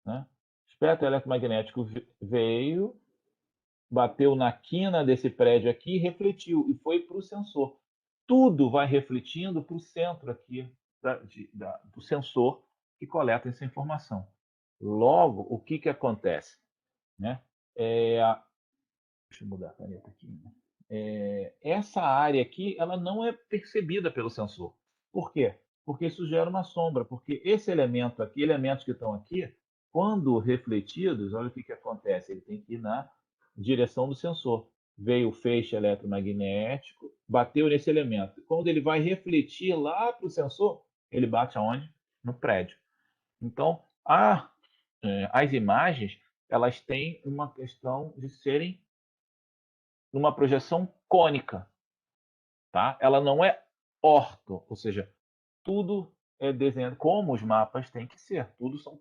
né? O espectro eletromagnético veio, bateu na quina desse prédio aqui, refletiu e foi para o sensor. Tudo vai refletindo para o centro aqui do sensor que coleta essa informação. Logo, o que acontece? Né? Deixa eu mudar a caneta aqui. Né? Essa área aqui ela não é percebida pelo sensor. Por quê? Porque isso gera uma sombra. Porque esse elemento aqui, elementos que estão aqui, quando refletidos, olha o que acontece. Ele tem que ir na direção do sensor. Veio o feixe eletromagnético, bateu nesse elemento. Quando ele vai refletir lá para o sensor, ele bate aonde? No prédio. Então, as imagens elas têm uma questão de serem numa projeção cônica, tá? Ela não é orto, ou seja, tudo é desenhado como os mapas têm que ser. Tudo são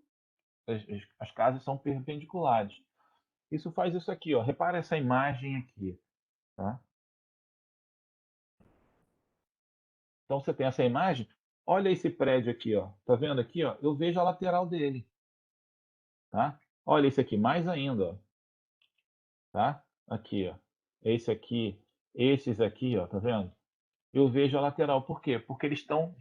as casas são perpendiculares. Isso faz isso aqui, ó. Repara essa imagem aqui, tá? Então você tem essa imagem. Olha esse prédio aqui, ó. Tá vendo aqui, ó? Eu vejo a lateral dele, tá? Olha esse aqui mais ainda, ó. Tá? Aqui, ó. Esse aqui, esses aqui, ó, tá vendo? Eu vejo a lateral. Por quê? Porque eles estão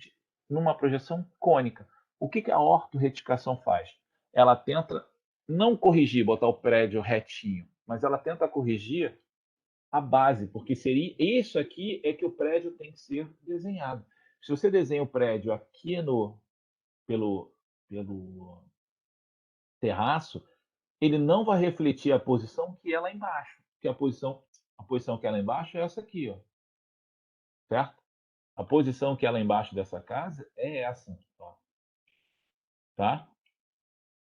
numa projeção cônica. O que a ortorretificação faz? Ela tenta não corrigir, botar o prédio retinho, mas ela tenta corrigir a base, porque seria isso aqui é que o prédio tem que ser desenhado. Se você desenha o prédio aqui pelo terraço, ele não vai refletir a posição que é lá embaixo, porque a posição que é lá embaixo é essa aqui, ó. Certo? A posição que é lá embaixo dessa casa é essa, ó. Tá?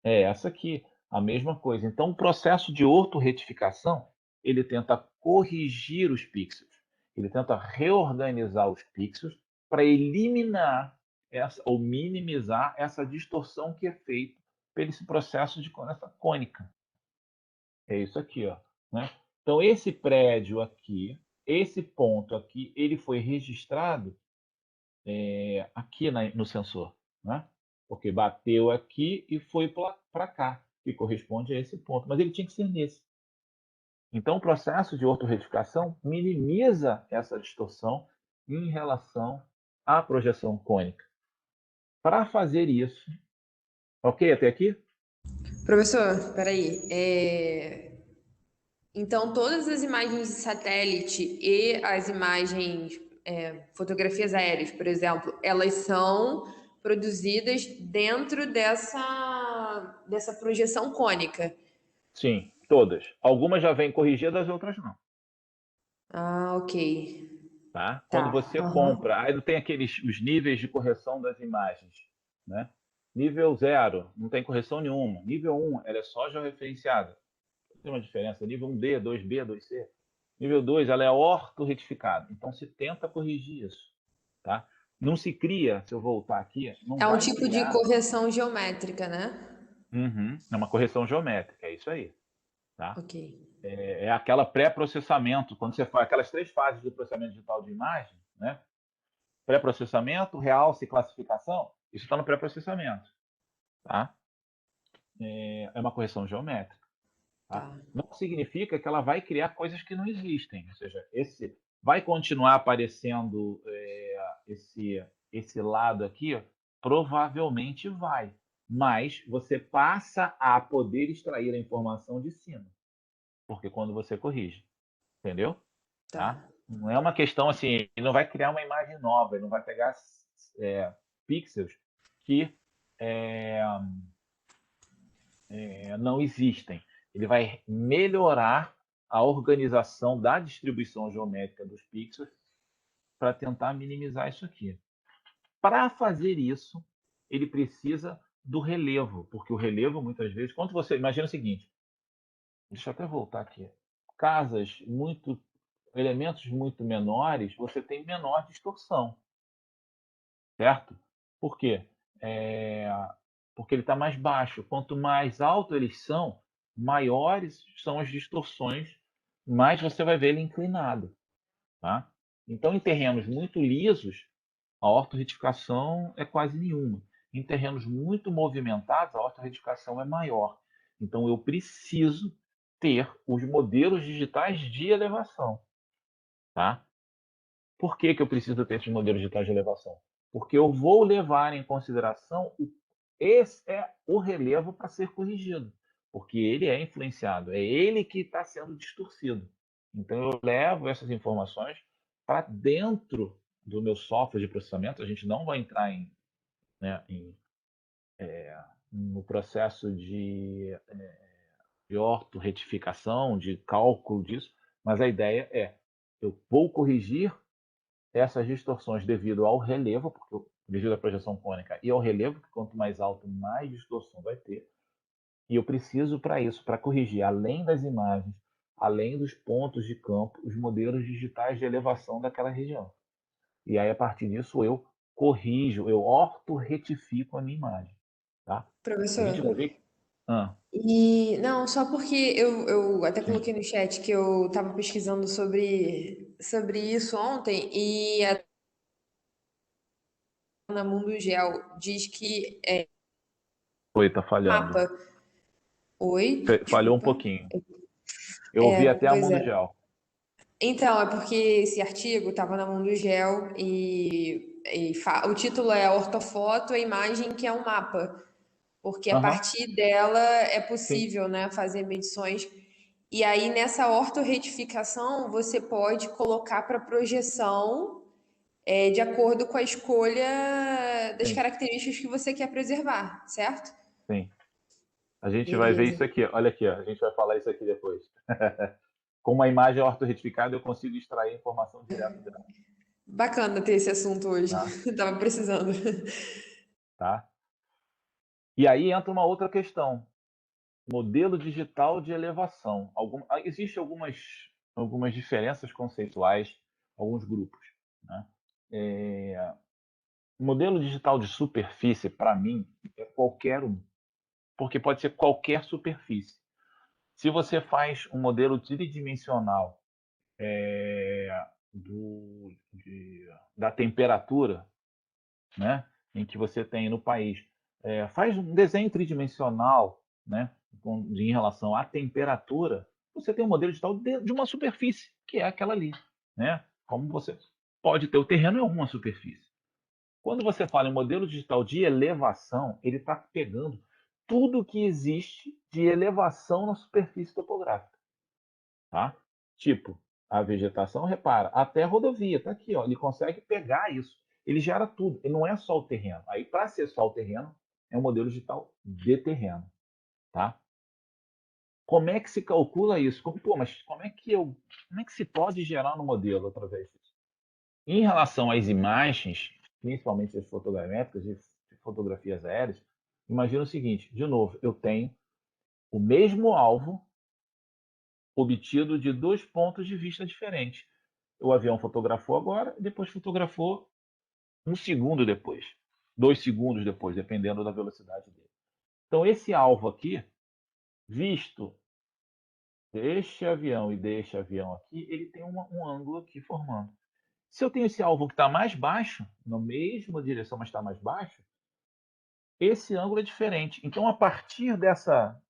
É essa aqui, a mesma coisa. Então, o processo de ortorretificação, ele tenta corrigir os pixels. Ele tenta reorganizar os pixels para eliminar ou minimizar essa distorção que é feita pelo esse processo de essa cônica. É isso aqui, ó, né? Então, esse prédio aqui, esse ponto aqui, ele foi registrado aqui no sensor, né? Porque bateu aqui e foi para cá, que corresponde a esse ponto. Mas ele tinha que ser nesse. Então, o processo de ortorretificação minimiza essa distorção em relação à projeção cônica. Para fazer isso, ok até aqui?
Professor, peraí. Então, todas as imagens de satélite e as imagens, fotografias aéreas, por exemplo, elas são produzidas dentro dessa projeção cônica.
Sim, todas. Algumas já vêm corrigidas, outras não.
Ah, ok.
tá? Quando
Tá.
você
Aham.
compra, aí não tem os níveis de correção das imagens, né? Nível 0, não tem correção nenhuma. Nível 1, ela é só georreferenciada. Tem uma diferença. Nível 1D, 2B, 2C. Nível 2, ela é ortorretificada. Então, se tenta corrigir isso, tá? Não se cria, se eu voltar aqui, não
É um
vai
tipo de
criar.
correção geométrica, né?
Uhum, é uma correção geométrica, é isso aí, tá?
Ok.
É aquela pré-processamento, quando você faz aquelas 3 fases do processamento digital de imagem, né? Pré-processamento, realce e classificação, isso está no pré-processamento, tá? É uma correção geométrica, tá?
Tá.
Não significa que ela vai criar coisas que não existem, ou seja, vai continuar aparecendo esse lado aqui, provavelmente vai, mas você passa a poder extrair a informação de cima, porque quando você corrige, entendeu? Tá?
Tá.
Não é uma questão assim, ele não vai criar uma imagem nova, ele não vai pegar pixels que é, não existem. Ele vai melhorar a organização da distribuição geométrica dos pixels para tentar minimizar isso aqui. Para fazer isso, ele precisa do relevo, porque o relevo, muitas vezes, quando você imagina o seguinte, deixa eu até voltar aqui, elementos muito menores, você tem menor distorção, certo? Por quê? É, porque ele está mais baixo. Quanto mais alto eles são, maiores são as distorções, mais você vai ver ele inclinado, tá? Então, em terrenos muito lisos, a ortorretificação é quase nenhuma. Em terrenos muito movimentados, a ortorretificação é maior. Então, eu preciso ter os modelos digitais de elevação, tá? Por que eu preciso ter esses modelos digitais de elevação? Porque eu vou levar em consideração esse é o relevo para ser corrigido, porque ele é influenciado, é ele que está sendo distorcido. Então eu levo essas informações para dentro do meu software de processamento. A gente não vai entrar no processo de ortorretificação, de cálculo disso, mas a ideia é eu vou corrigir essas distorções devido ao relevo, porque devido à projeção cônica e ao relevo, que quanto mais alto, mais distorção vai ter. E eu preciso para isso, para corrigir, além das imagens, além dos pontos de campo, os modelos digitais de elevação daquela região. E aí, a partir disso, eu corrijo, eu ortorretifico a minha imagem. Tá? A gente vai
Professor,
ver. Ah,
e não, só porque eu até
sim.
coloquei no chat que eu estava pesquisando sobre isso ontem e a Ana Mundo Gel diz que é
Oi, tá falhando.
mapa. Oi,
Falhou um
desculpa.
pouquinho. Eu ouvi até a
Pois
Mundo
é.
Gel.
Então, é porque esse artigo estava na Mundo Gel o título é Ortofoto, a imagem que é um mapa, porque a
Aham,
partir dela é
sim,
possível, né, fazer medições. E aí, nessa ortorretificação, você pode colocar para projeção de acordo com a escolha das
sim,
características que você quer preservar, certo?
sim. A gente vai ver
Beleza.
isso aqui. Olha aqui, ó. A gente vai falar isso aqui depois. Com uma imagem ortorretificada, eu consigo extrair informação direto dela.
Bacana ter esse assunto hoje.
Tá?
Tava precisando.
Tá? E aí entra uma outra questão. Modelo digital de elevação. Existem algumas diferenças conceituais, alguns grupos. Né? Modelo digital de superfície, para mim, é qualquer um. Porque pode ser qualquer superfície. Se você faz um modelo tridimensional da temperatura, né, em que você tem no país, faz um desenho tridimensional, né, em relação à temperatura, você tem um modelo digital de uma superfície, que é aquela ali. Né? Como você pode ter, o terreno é uma superfície. Quando você fala em modelo digital de elevação, ele está pegando tudo que existe de elevação na superfície topográfica. Tá? Tipo, a vegetação, repara, até a rodovia, está aqui, ó, ele consegue pegar isso. Ele gera tudo, ele não é só o terreno. Aí, para ser só o terreno, é um modelo digital de terreno. Tá? Como é que se calcula isso? Mas como é que se pode gerar no modelo através disso? Em relação às imagens, principalmente as fotogramétricas e fotografias aéreas, imagina o seguinte, de novo, eu tenho o mesmo alvo obtido de 2 pontos de vista diferentes. O avião fotografou agora, depois fotografou 1 segundo depois, 2 segundos depois, dependendo da velocidade dele. Então, esse alvo aqui, visto deste avião e deste avião aqui, ele tem um ângulo aqui formando. Se eu tenho esse alvo que está mais baixo, na mesma direção, mas está mais baixo, esse ângulo é diferente. Então, a partir dessa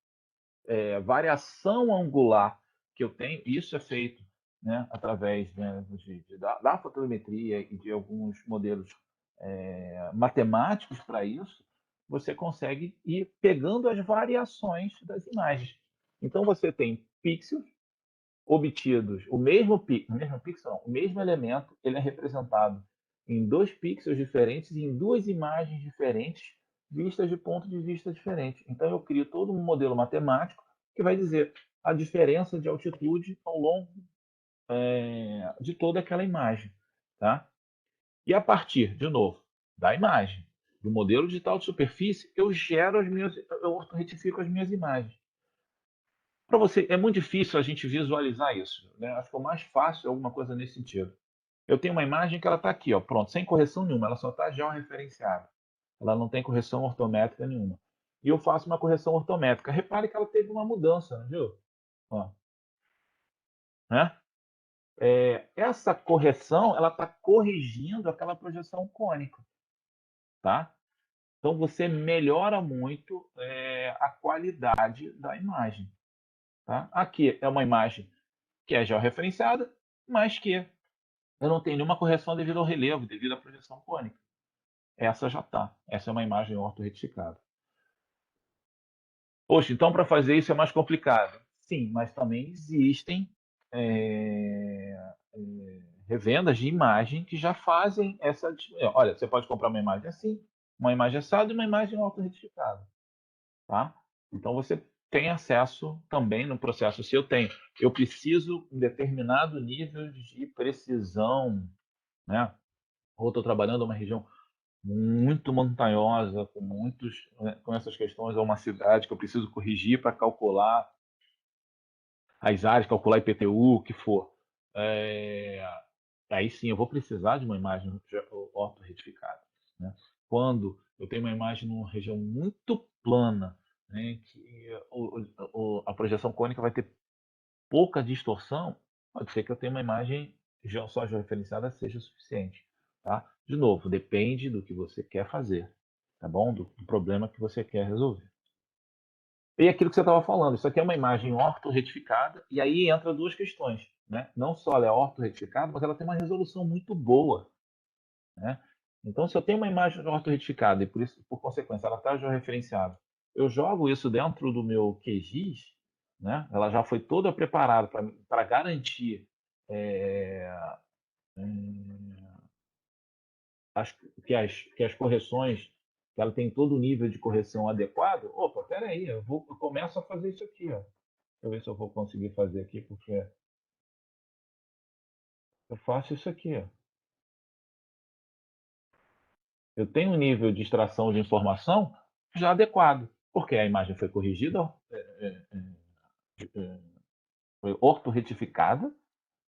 variação angular que eu tenho, isso é feito, né, através, né, da fotogrametria e de alguns modelos matemáticos para isso, você consegue ir pegando as variações das imagens. Então, você tem pixels obtidos, o mesmo pixel, não, o mesmo elemento, ele é representado em 2 pixels diferentes e em 2 imagens diferentes, vistas de ponto de vista diferente. Então, eu crio todo um modelo matemático que vai dizer a diferença de altitude ao longo de toda aquela imagem. Tá? E a partir, de novo, da imagem, do modelo digital de superfície, eu ortoretifico as minhas imagens. Para você, é muito difícil a gente visualizar isso. Né? Acho que o mais fácil é alguma coisa nesse sentido. Eu tenho uma imagem que ela está aqui, ó, pronto, sem correção nenhuma, ela só está georreferenciada. Ela não tem correção ortométrica nenhuma. E eu faço uma correção ortométrica. Repare que ela teve uma mudança, não viu? Ó. Né? Essa correção, ela está corrigindo aquela projeção cônica. Tá? Então, você melhora muito a qualidade da imagem. Tá? Aqui é uma imagem que é georreferenciada, mas que eu não tenho nenhuma correção devido ao relevo, devido à projeção cônica. Essa já está. Essa é uma imagem ortorretificada. Poxa, então para fazer isso é mais complicado. Sim, mas também existem revendas de imagem que já fazem essa... Olha, você pode comprar uma imagem assim, uma imagem assada e uma imagem ortorretificada. Tá? Então você tem acesso também no processo. Se eu preciso um determinado nível de precisão, né? Ou estou trabalhando em uma região muito montanhosa, com essas questões, ou uma cidade que eu preciso corrigir para calcular as áreas, calcular IPTU, o que for. Aí sim, eu vou precisar de uma imagem ortorretificada. Né? Quando eu tenho uma imagem numa região muito plana, né, que a projeção cônica vai ter pouca distorção, pode ser que eu tenha uma imagem só georreferenciada seja suficiente. Tá? De novo, depende do que você quer fazer, tá bom? Do problema que você quer resolver. E aquilo que você estava falando, isso aqui é uma imagem ortorretificada, e aí entra 2 questões. Né? Não só ela é ortorretificada, mas ela tem uma resolução muito boa. Né? Então, se eu tenho uma imagem ortorretificada e, por consequência, ela está georreferenciada, eu jogo isso dentro do meu QGIS, né? Ela já foi toda preparada para garantir que as correções, que ela tem todo o nível de correção adequado. Opa, peraí, eu começo a fazer isso aqui. Ó. Deixa eu ver se eu vou conseguir fazer aqui, porque eu faço isso aqui. Ó. Eu tenho um nível de extração de informação já adequado, porque a imagem foi corrigida, foi ortorretificada,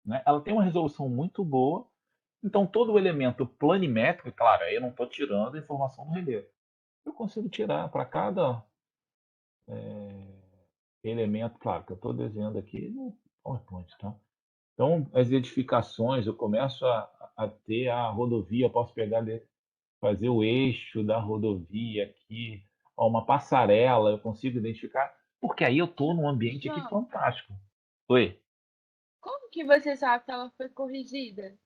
né? Ela tem uma resolução muito boa, então todo o elemento planimétrico, claro, aí eu não estou tirando a informação do relevo. Eu consigo tirar para cada elemento, claro, que eu estou desenhando aqui no PowerPoint, tá? Então, as edificações, eu começo a ter a rodovia, eu posso fazer o eixo da rodovia aqui, uma passarela, eu consigo identificar, porque aí eu estou num ambiente aqui
João,
fantástico. Oi?
como que você sabe que ela foi corrigida?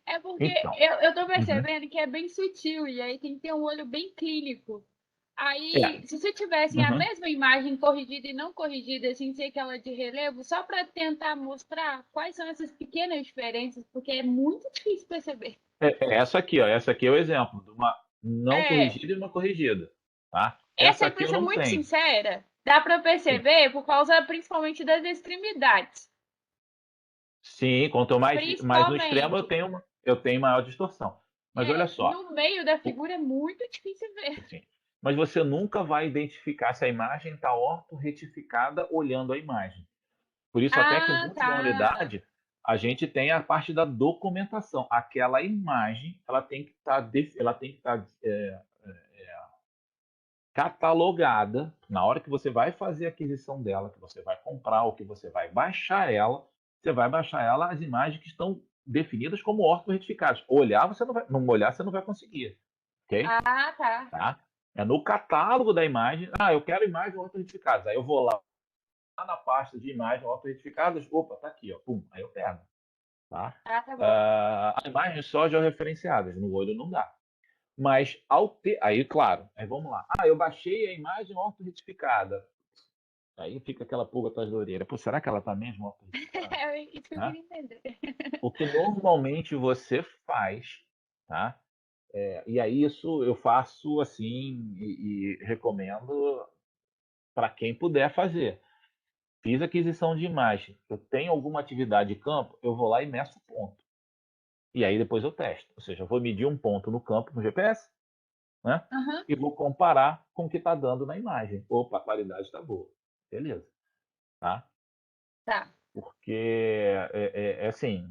É porque
Então,
eu tô percebendo que é bem sutil e aí tem que ter um olho bem clínico. Aí, se você tivesse a mesma imagem corrigida e não corrigida, sem ser aquela de relevo, só para tentar mostrar quais são essas pequenas diferenças, porque é muito difícil perceber.
essa aqui, ó, essa aqui é o exemplo de uma não corrigida e uma corrigida, tá?
Essa
aqui
pra
eu
ser
não
muito
tenho.
sincera, dá para perceber por causa principalmente das extremidades.
Sim, quanto mais no extremo eu
Principalmente.
tenho uma. eu tenho maior distorção. Mas olha só,
No meio da figura é muito difícil ver.
assim, mas você nunca vai identificar se a imagem está ortorretificada olhando a imagem. Por isso, até que
Ah,
dentro da
tá.
unidade, a gente tem a parte da documentação. Aquela imagem, ela tem que estar catalogada na hora que você vai fazer a aquisição dela, que você vai comprar ou que você vai baixar ela. Você vai baixar ela as imagens que estão definidas como ortorretificadas. Olhar, você não vai, não olhar, você não vai conseguir, ok?
Ah, tá.
Tá? É no catálogo da imagem. Ah, eu quero imagens ortorretificadas. Aí eu vou lá na pasta de imagens ortorretificadas. Opa, tá aqui, ó. Pum, aí eu pego. Tá?
Ah, tá bom.
As imagens só georreferenciadas, no olho não dá. Mas ao ter. Aí, claro, aí vamos lá. Ah, eu baixei a imagem ortorretificada. Aí fica aquela pulga atrás da orelha. Pô, será que ela tá mesmo ortorretificada?
É isso que eu
Tá?
queria entender.
O que normalmente você faz, tá? E aí isso eu faço assim e recomendo para quem puder fazer. Fiz aquisição de imagem, eu tenho alguma atividade de campo, eu vou lá e meço o ponto. E aí depois eu testo. Ou seja, eu vou medir um ponto no campo no GPS, né?
Aham,
E vou comparar com o que está dando na imagem. Opa, a qualidade está boa. Beleza. Tá?
tá.
Porque assim,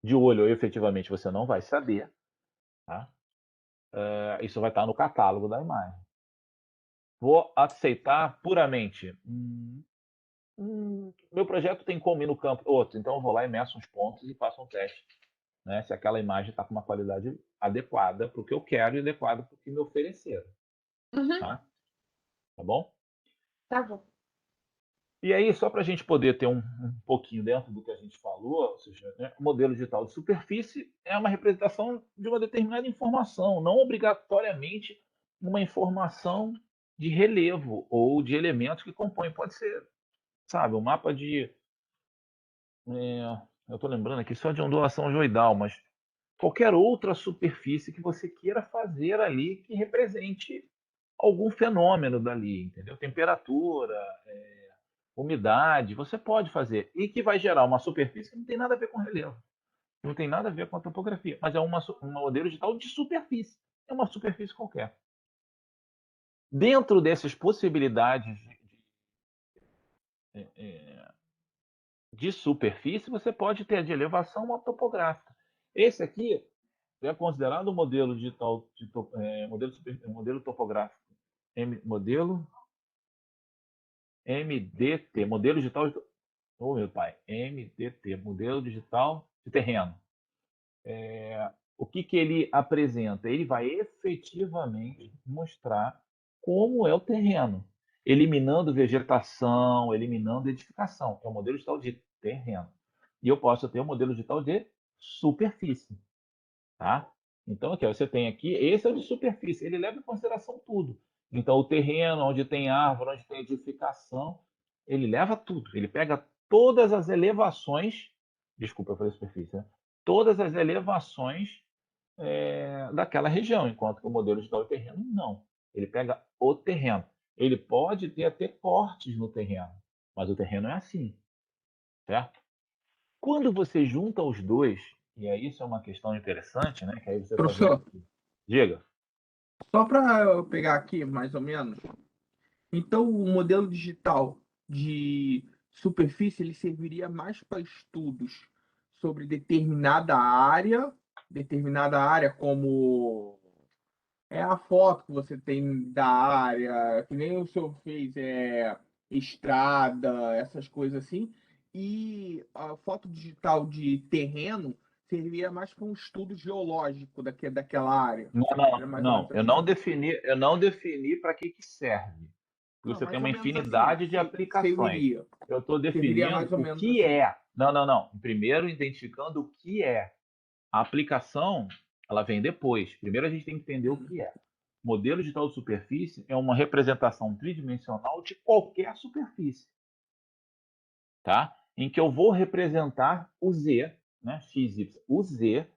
de olho efetivamente você não vai saber. Tá? Isso vai estar no catálogo da imagem. Vou aceitar puramente. Meu projeto tem como ir no campo outro, então eu vou lá e meço uns pontos e faço um teste, né? Se aquela imagem está com uma qualidade adequada para o que eu quero e adequada para o que me ofereceram,
Uhum,
tá? Tá bom?
tá bom.
E aí, só para a gente poder ter um pouquinho dentro do que a gente falou, ou seja, né, o modelo digital de superfície é uma representação de uma determinada informação, não obrigatoriamente uma informação de relevo ou de elementos que compõem. Pode ser, sabe, um mapa de. Eu estou lembrando aqui só de ondulação geoidal, mas qualquer outra superfície que você queira fazer ali que represente algum fenômeno dali, entendeu? Temperatura, umidade, você pode fazer. E que vai gerar uma superfície que não tem nada a ver com relevo, não tem nada a ver com a topografia, mas é um modelo digital de superfície. É uma superfície qualquer. Dentro dessas possibilidades de superfície, você pode ter de elevação ou topográfica. Esse aqui é considerado um modelo digital, modelo topográfico, modelo MDT, modelo digital, oh meu pai, MDT, modelo digital de terreno. O que ele apresenta? Ele vai efetivamente mostrar como é o terreno, eliminando vegetação, eliminando edificação. É um modelo digital de terreno. E eu posso ter um modelo digital de superfície. Tá? Então, aqui, ó, você tem aqui, esse é o de superfície, ele leva em consideração tudo. Então, o terreno, onde tem árvore, onde tem edificação, ele leva tudo. Ele pega todas as elevações, desculpa, eu falei superfície, né? Todas as elevações daquela região, enquanto que o modelo de tal terreno não. Ele pega o terreno. Ele pode ter até cortes no terreno, mas o terreno é assim, certo? Quando você junta os dois, e aí isso é uma questão interessante, né? Que aí você faz um.
Professor,
Diga.
só para eu pegar aqui, mais ou menos. Então, o modelo digital de superfície ele serviria mais para estudos sobre determinada área como é a foto que você tem da área, que nem o senhor fez, estrada, essas coisas assim. E a foto digital de terreno serviria mais para um estudo geológico daquela área.
Não,
Era
não,
mais ou
não.
menos
Eu não
assim.
defini, eu não defini para que serve. Porque
Não,
você tem
mais ou
uma
menos assim.
infinidade de aplicações.
Serviria.
Eu estou
Serviria
definindo
mais ou
o
menos
que
assim.
é. Não, não, não. Primeiro, identificando o que é. A aplicação, ela vem depois. Primeiro, a gente tem que entender o que é. Modelo digital de superfície é uma representação tridimensional de qualquer superfície, tá? Em que eu vou representar o Z, né, x, y, o Z,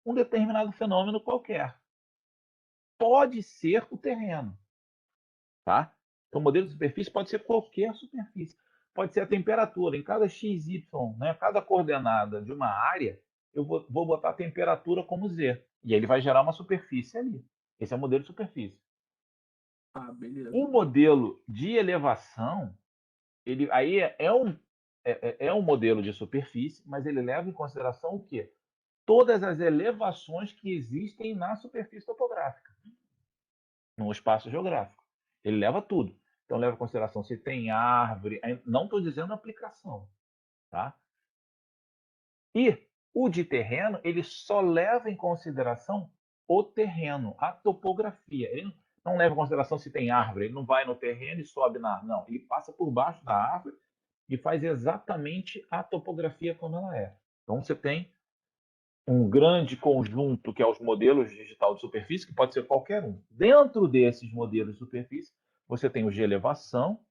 um determinado fenômeno qualquer. Pode ser o terreno, tá? Então, o modelo de superfície pode ser qualquer superfície. Pode ser a temperatura. Em cada x, y, né, cada coordenada de uma área, eu vou botar a temperatura como Z. E aí ele vai gerar uma superfície ali. Esse é o modelo de superfície.
Ah, beleza.
Um modelo de elevação, ele aí é um modelo de superfície, mas ele leva em consideração o quê? Todas as elevações que existem na superfície topográfica, no espaço geográfico. Ele leva tudo. Então leva em consideração se tem árvore, não estou dizendo aplicação, tá? E o de terreno, ele só leva em consideração o terreno, a topografia. Ele não leva em consideração se tem árvore, ele não vai no terreno e sobe na árvore. Não, ele passa por baixo da árvore e faz exatamente a topografia como ela é. Então você tem um grande conjunto que é os modelos digital de superfície, que pode ser qualquer um. Dentro desses modelos de superfície, você tem os de elevação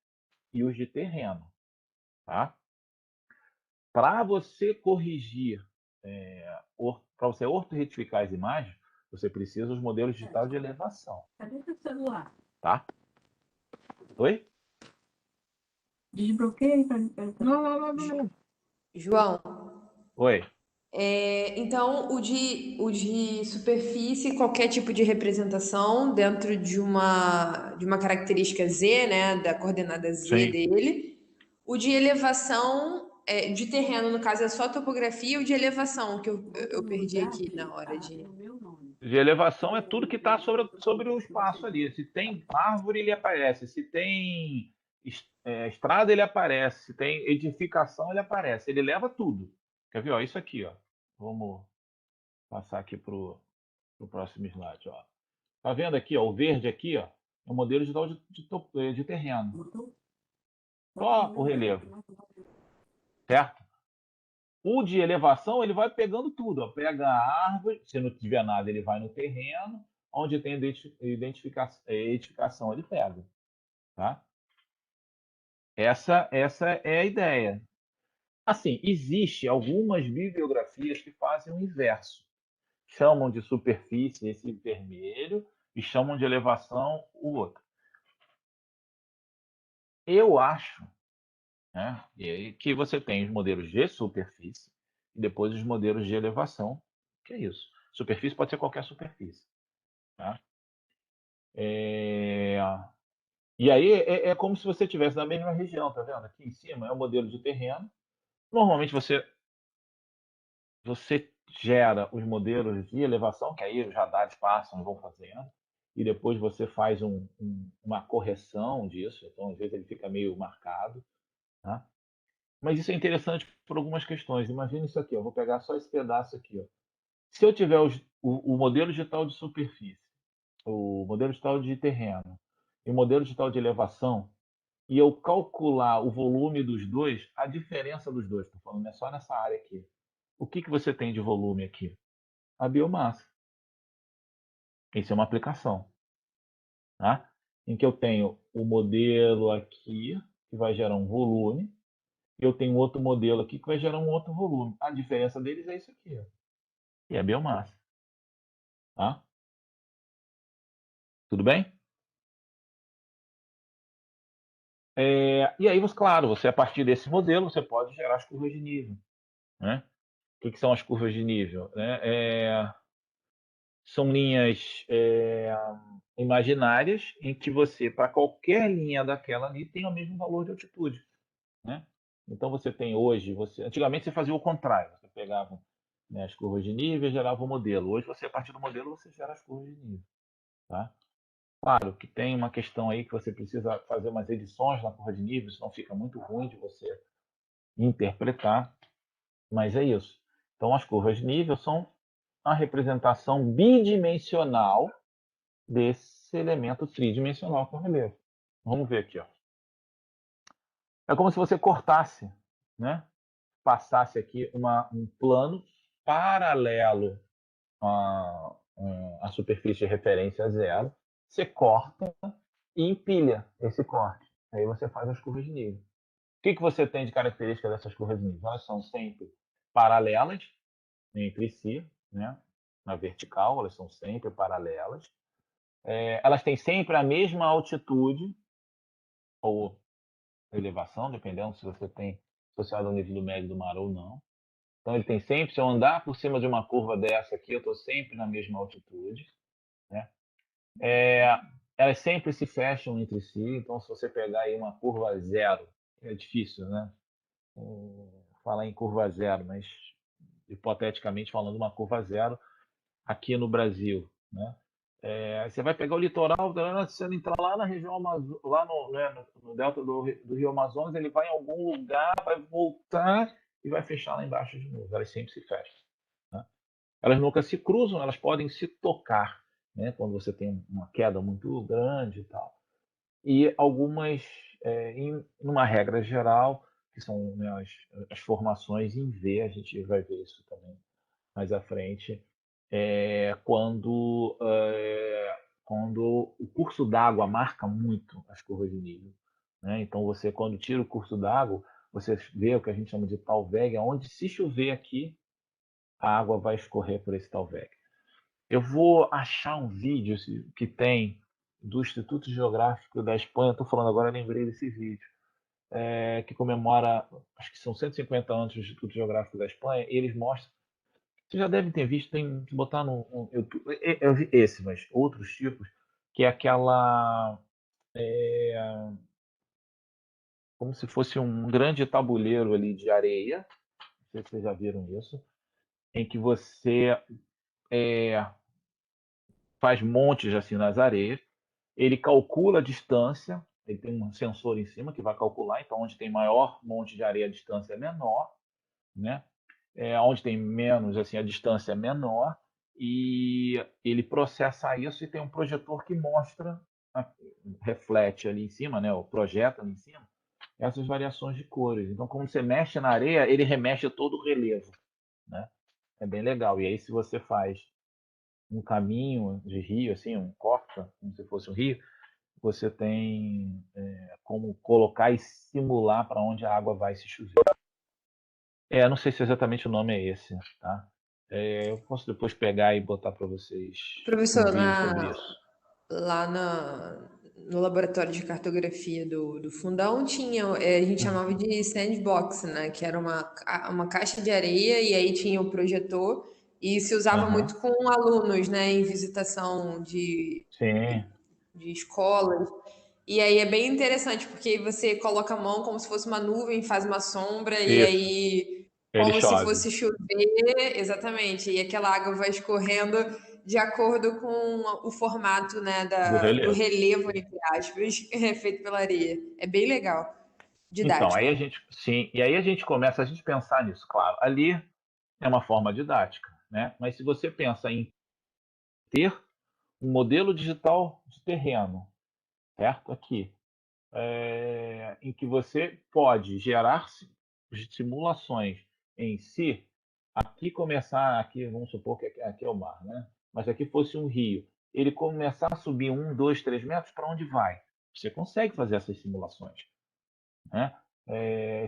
e os de terreno. Tá? Para você corrigir, para você ortorretificar as imagens, você precisa dos modelos digitais de elevação.
Cadê seu celular?
Tá? Oi?
Desbloqueei para
Não.
João,
Oi.
então o de superfície, qualquer tipo de representação dentro de uma característica Z, né, da coordenada Z
Sim.
dele. O de elevação, de terreno, no caso, é só topografia, o de elevação, que eu perdi aqui na hora de...
De elevação é tudo que está sobre o espaço ali. Se tem árvore, ele aparece. Se tem estrada, ele aparece. Se tem edificação, ele aparece. Ele leva tudo. Quer ver? Ó, isso aqui, ó. Vamos passar aqui para o próximo slide. Ó. Tá vendo aqui, ó, o verde aqui, ó, é um modelo digital de terreno. Só o relevo. Certo? O de elevação, ele vai pegando tudo. Ó. Pega a árvore, se não tiver nada, ele vai no terreno. Onde tem edificação, ele pega. Tá? Essa é a ideia. Assim, existe algumas bibliografias que fazem o inverso. Chamam de superfície esse vermelho e chamam de elevação o outro. Eu acho, né, que você tem os modelos de superfície e depois os modelos de elevação, que é isso. Superfície pode ser qualquer superfície. Tá? E aí é como se você estivesse na mesma região, tá vendo? Aqui em cima é o modelo de terreno. Normalmente você gera os modelos de elevação, que aí os radares passam e vão fazendo, e depois você faz uma correção disso, então às vezes ele fica meio marcado. Tá? Mas isso é interessante por algumas questões. Imagina isso aqui, eu vou pegar só esse pedaço aqui. Ó. Se eu tiver o modelo digital de superfície, o modelo digital de terreno e o modelo digital de elevação, e eu calcular o volume dos dois, a diferença dos dois, estou falando, é só nessa área aqui. O que você tem de volume aqui? A biomassa. Isso é uma aplicação. Tá? Em que eu tenho o modelo aqui, que vai gerar um volume, e eu tenho outro modelo aqui que vai gerar um outro volume. A diferença deles é isso aqui. Ó. E é biomassa. Tá? Tudo bem? E aí, claro, você a partir desse modelo, você pode gerar as curvas de nível. Né? O que são as curvas de nível? São linhas imaginárias em que você, para qualquer linha daquela ali, tem o mesmo valor de altitude. Né? Então você tem hoje, antigamente você fazia o contrário, você pegava, né, as curvas de nível e gerava o modelo. Hoje você, a partir do modelo, você gera as curvas de nível. Tá? Claro que tem uma questão aí que você precisa fazer umas edições na curva de nível, senão fica muito ruim de você interpretar, mas é isso. Então as curvas de nível são a representação bidimensional desse elemento tridimensional que é o relevo. Vamos ver aqui. Ó. É como se você cortasse, né? Passasse aqui um plano paralelo à superfície de referência zero, você corta e empilha esse corte. Aí você faz as curvas de nível. O que você tem de característica dessas curvas de nível? Elas são sempre paralelas entre si, né? Na vertical, elas são sempre paralelas. Elas têm sempre a mesma altitude ou elevação, dependendo se você tem associado ao nível do médio do mar ou não. Então ele tem sempre, se eu andar por cima de uma curva dessa aqui, eu estou sempre na mesma altitude, né? Elas sempre se fecham entre si, então se você pegar aí uma curva zero, é difícil, né? Falar em curva zero, mas hipoteticamente falando uma curva zero aqui no Brasil, né? Você vai pegar o litoral, se você entrar lá na região lá no delta do Rio Amazonas, ele vai em algum lugar, vai voltar e vai fechar lá embaixo de novo. Elas sempre se fecham, né? Elas nunca se cruzam, elas podem se tocar, né? Quando você tem uma queda muito grande e tal. E algumas, numa regra geral, que são, né, as formações em V, a gente vai ver isso também mais à frente, quando o curso d'água marca muito as curvas de nível, né? Então, você, quando tira o curso d'água, você vê o que a gente chama de talveg, onde se chover aqui, a água vai escorrer por esse talveg. Eu vou achar um vídeo que tem do Instituto Geográfico da Espanha, estou falando agora, lembrei desse vídeo, que comemora, acho que são 150 anos do Instituto Geográfico da Espanha, e eles mostram. Vocês já devem ter visto, tem que botar no YouTube. Eu vi esse, mas outros tipos, que é aquela. Como se fosse um grande tabuleiro ali de areia. Não sei se vocês já viram isso. Em que você faz montes assim nas areias. Ele calcula a distância. Ele tem um sensor em cima que vai calcular. Então, onde tem maior monte de areia, a distância é menor, né? Onde tem menos, assim, a distância é menor, e ele processa isso e tem um projetor que mostra, reflete ali em cima, né, ou projeta ali em cima, essas variações de cores. Então, quando você mexe na areia, ele remexe todo o relevo, né? É bem legal. E aí, se você faz um caminho de rio, assim, um corta, como se fosse um rio, você tem como colocar e simular para onde a água vai se chover. Não sei se exatamente o nome é esse, tá? Eu posso depois pegar e botar para vocês um
Professor,
vídeo sobre isso.
lá no laboratório de cartografia do Fundão tinha, a gente chamava de sandbox, né? Que era uma caixa de areia e aí tinha o projetor e se usava muito com alunos, né? Em visitação
Sim,
de escolas. E aí é bem interessante, porque você coloca a mão como se fosse uma nuvem, faz uma sombra, e
isso.
aí
Ele
como se
chove.
fosse chover, exatamente, e aquela água vai escorrendo de acordo com o formato, né,
Do
do
relevo.
relevo, entre aspas, feito pela areia. É bem legal,
Então,
didático.
aí a gente, sim, e aí a gente começa a gente pensar nisso, claro. Ali é uma forma didática, né? Mas se você pensa em ter um modelo digital de terreno, certo? Aqui, em que você pode gerar simulações em si. Aqui começar, aqui vamos supor que aqui é o mar, né? Mas aqui fosse um rio. Ele começar a subir 1, 2, 3 metros, para onde vai? Você consegue fazer essas simulações, né?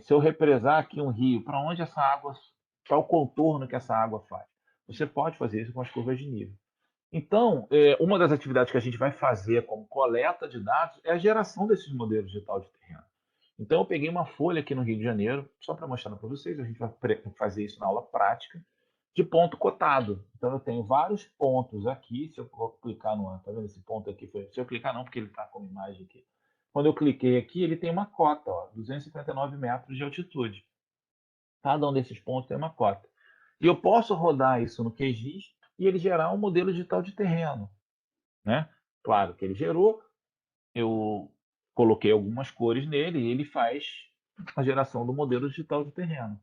Se eu represar aqui um rio, para onde essa água, qual o contorno que essa água faz? Você pode fazer isso com as curvas de nível. Então, uma das atividades que a gente vai fazer como coleta de dados é a geração desses modelos digital de terreno. Então, eu peguei uma folha aqui no Rio de Janeiro, só para mostrar para vocês, a gente vai fazer isso na aula prática, de ponto cotado. Então, eu tenho vários pontos aqui, se eu clicar no... Tá vendo esse ponto aqui? Se eu clicar não, porque ele está com imagem aqui. Quando eu cliquei aqui, ele tem uma cota, ó, 259 metros de altitude. Cada um desses pontos tem uma cota. E eu posso rodar isso no QGIS e ele gerar um modelo digital de terreno, né? Claro que ele gerou, eu coloquei algumas cores nele e ele faz a geração do modelo digital de terreno,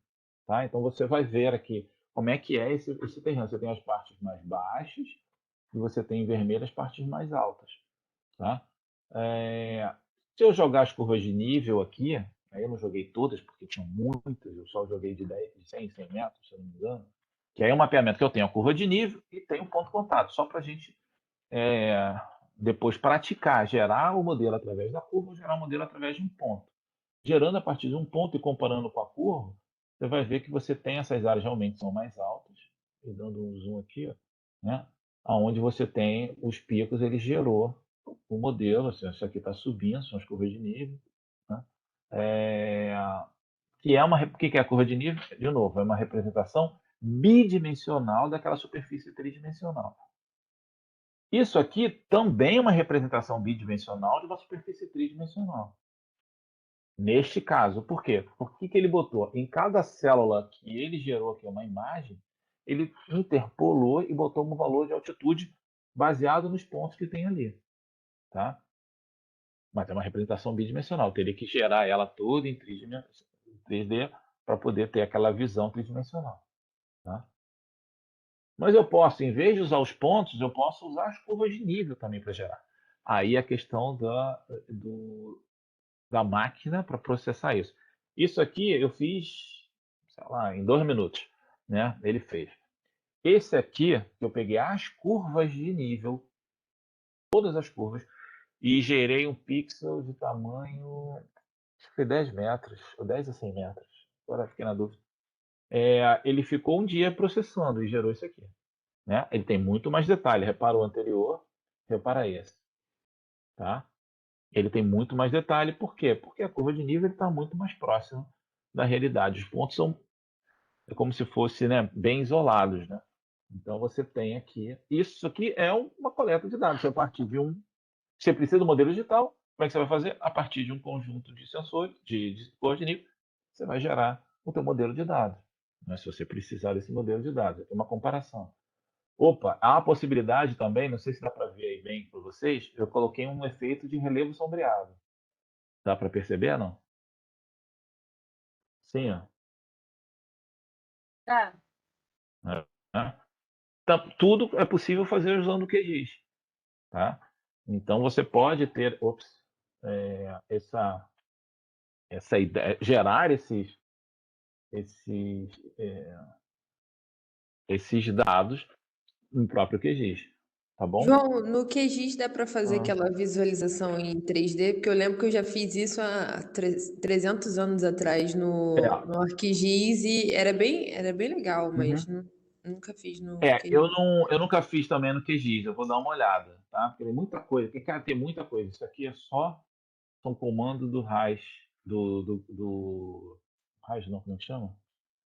tá? Então você vai ver aqui como é que é esse terreno. Você tem as partes mais baixas e você tem em vermelho as partes mais altas, tá? Se eu jogar as curvas de nível aqui, aí eu não joguei todas porque tinham muitas, eu só joguei de 10, de 100 metros, se eu não me engano, que aí é um mapeamento que eu tenho a curva de nível e tenho um ponto contato, só para a gente depois praticar, gerar o modelo através da curva, ou gerar o modelo através de um ponto. Gerando a partir de um ponto e comparando com a curva, você vai ver que você tem essas áreas realmente são mais altas, e dando um zoom aqui, ó, né? Onde você tem os picos, ele gerou o modelo, assim, isso aqui está subindo, são as curvas de nível, né? que é o que é a curva de nível? De novo, é uma representação bidimensional daquela superfície tridimensional. Isso aqui também é uma representação bidimensional de uma superfície tridimensional. Neste caso, por quê? Por que ele botou? Em cada célula que ele gerou aqui uma imagem, ele interpolou e botou um valor de altitude baseado nos pontos que tem ali. Tá? Mas é uma representação bidimensional. Eu teria que gerar ela toda em 3D para poder ter aquela visão tridimensional. Tá? Mas eu posso, em vez de usar os pontos, eu posso usar as curvas de nível também para gerar. Aí a questão da máquina para processar isso. Isso aqui eu fiz, sei lá, em 2 minutos. Né? Ele fez. Esse aqui, eu peguei as curvas de nível, todas as curvas, e gerei um pixel de tamanho, acho que foi 10 metros, ou 10 a 100 metros. Agora fiquei na dúvida. Ele ficou um dia processando e gerou isso aqui. Né? Ele tem muito mais detalhe. Repara o anterior, repara esse. Tá? Ele tem muito mais detalhe. Por quê? Porque a curva de nível está muito mais próxima da realidade. Os pontos são como se fossem, né, bem isolados. Né? Então você tem aqui. Isso aqui é uma coleta de dados. A partir de você precisa do modelo digital. Como é que você vai fazer? A partir de um conjunto de sensores, de curvas de nível, você vai gerar o teu modelo de dados. Mas se você precisar desse modelo de dados, é uma comparação. Opa, há a possibilidade também, não sei se dá para ver aí bem para vocês, eu coloquei um efeito de relevo sombreado. Dá para perceber, não? Sim, ó.
Tá.
Né? Então, tudo é possível fazer usando o QGIS. Tá? Então você pode ter essa ideia, gerar esses dados no próprio QGIS. Tá bom?
João, no QGIS dá para fazer
Ah,
aquela visualização em 3D? Porque eu lembro que eu já fiz isso há 300 anos atrás no ArcGIS e era bem legal, mas
uhum.
nunca fiz no
Eu,
QGIS.
eu nunca fiz também no QGIS, eu vou dar uma olhada, tá? Porque tem muita coisa, porque, cara, tem muita coisa. Isso aqui são comandos do RAIS, do RAIS não, como é que chama?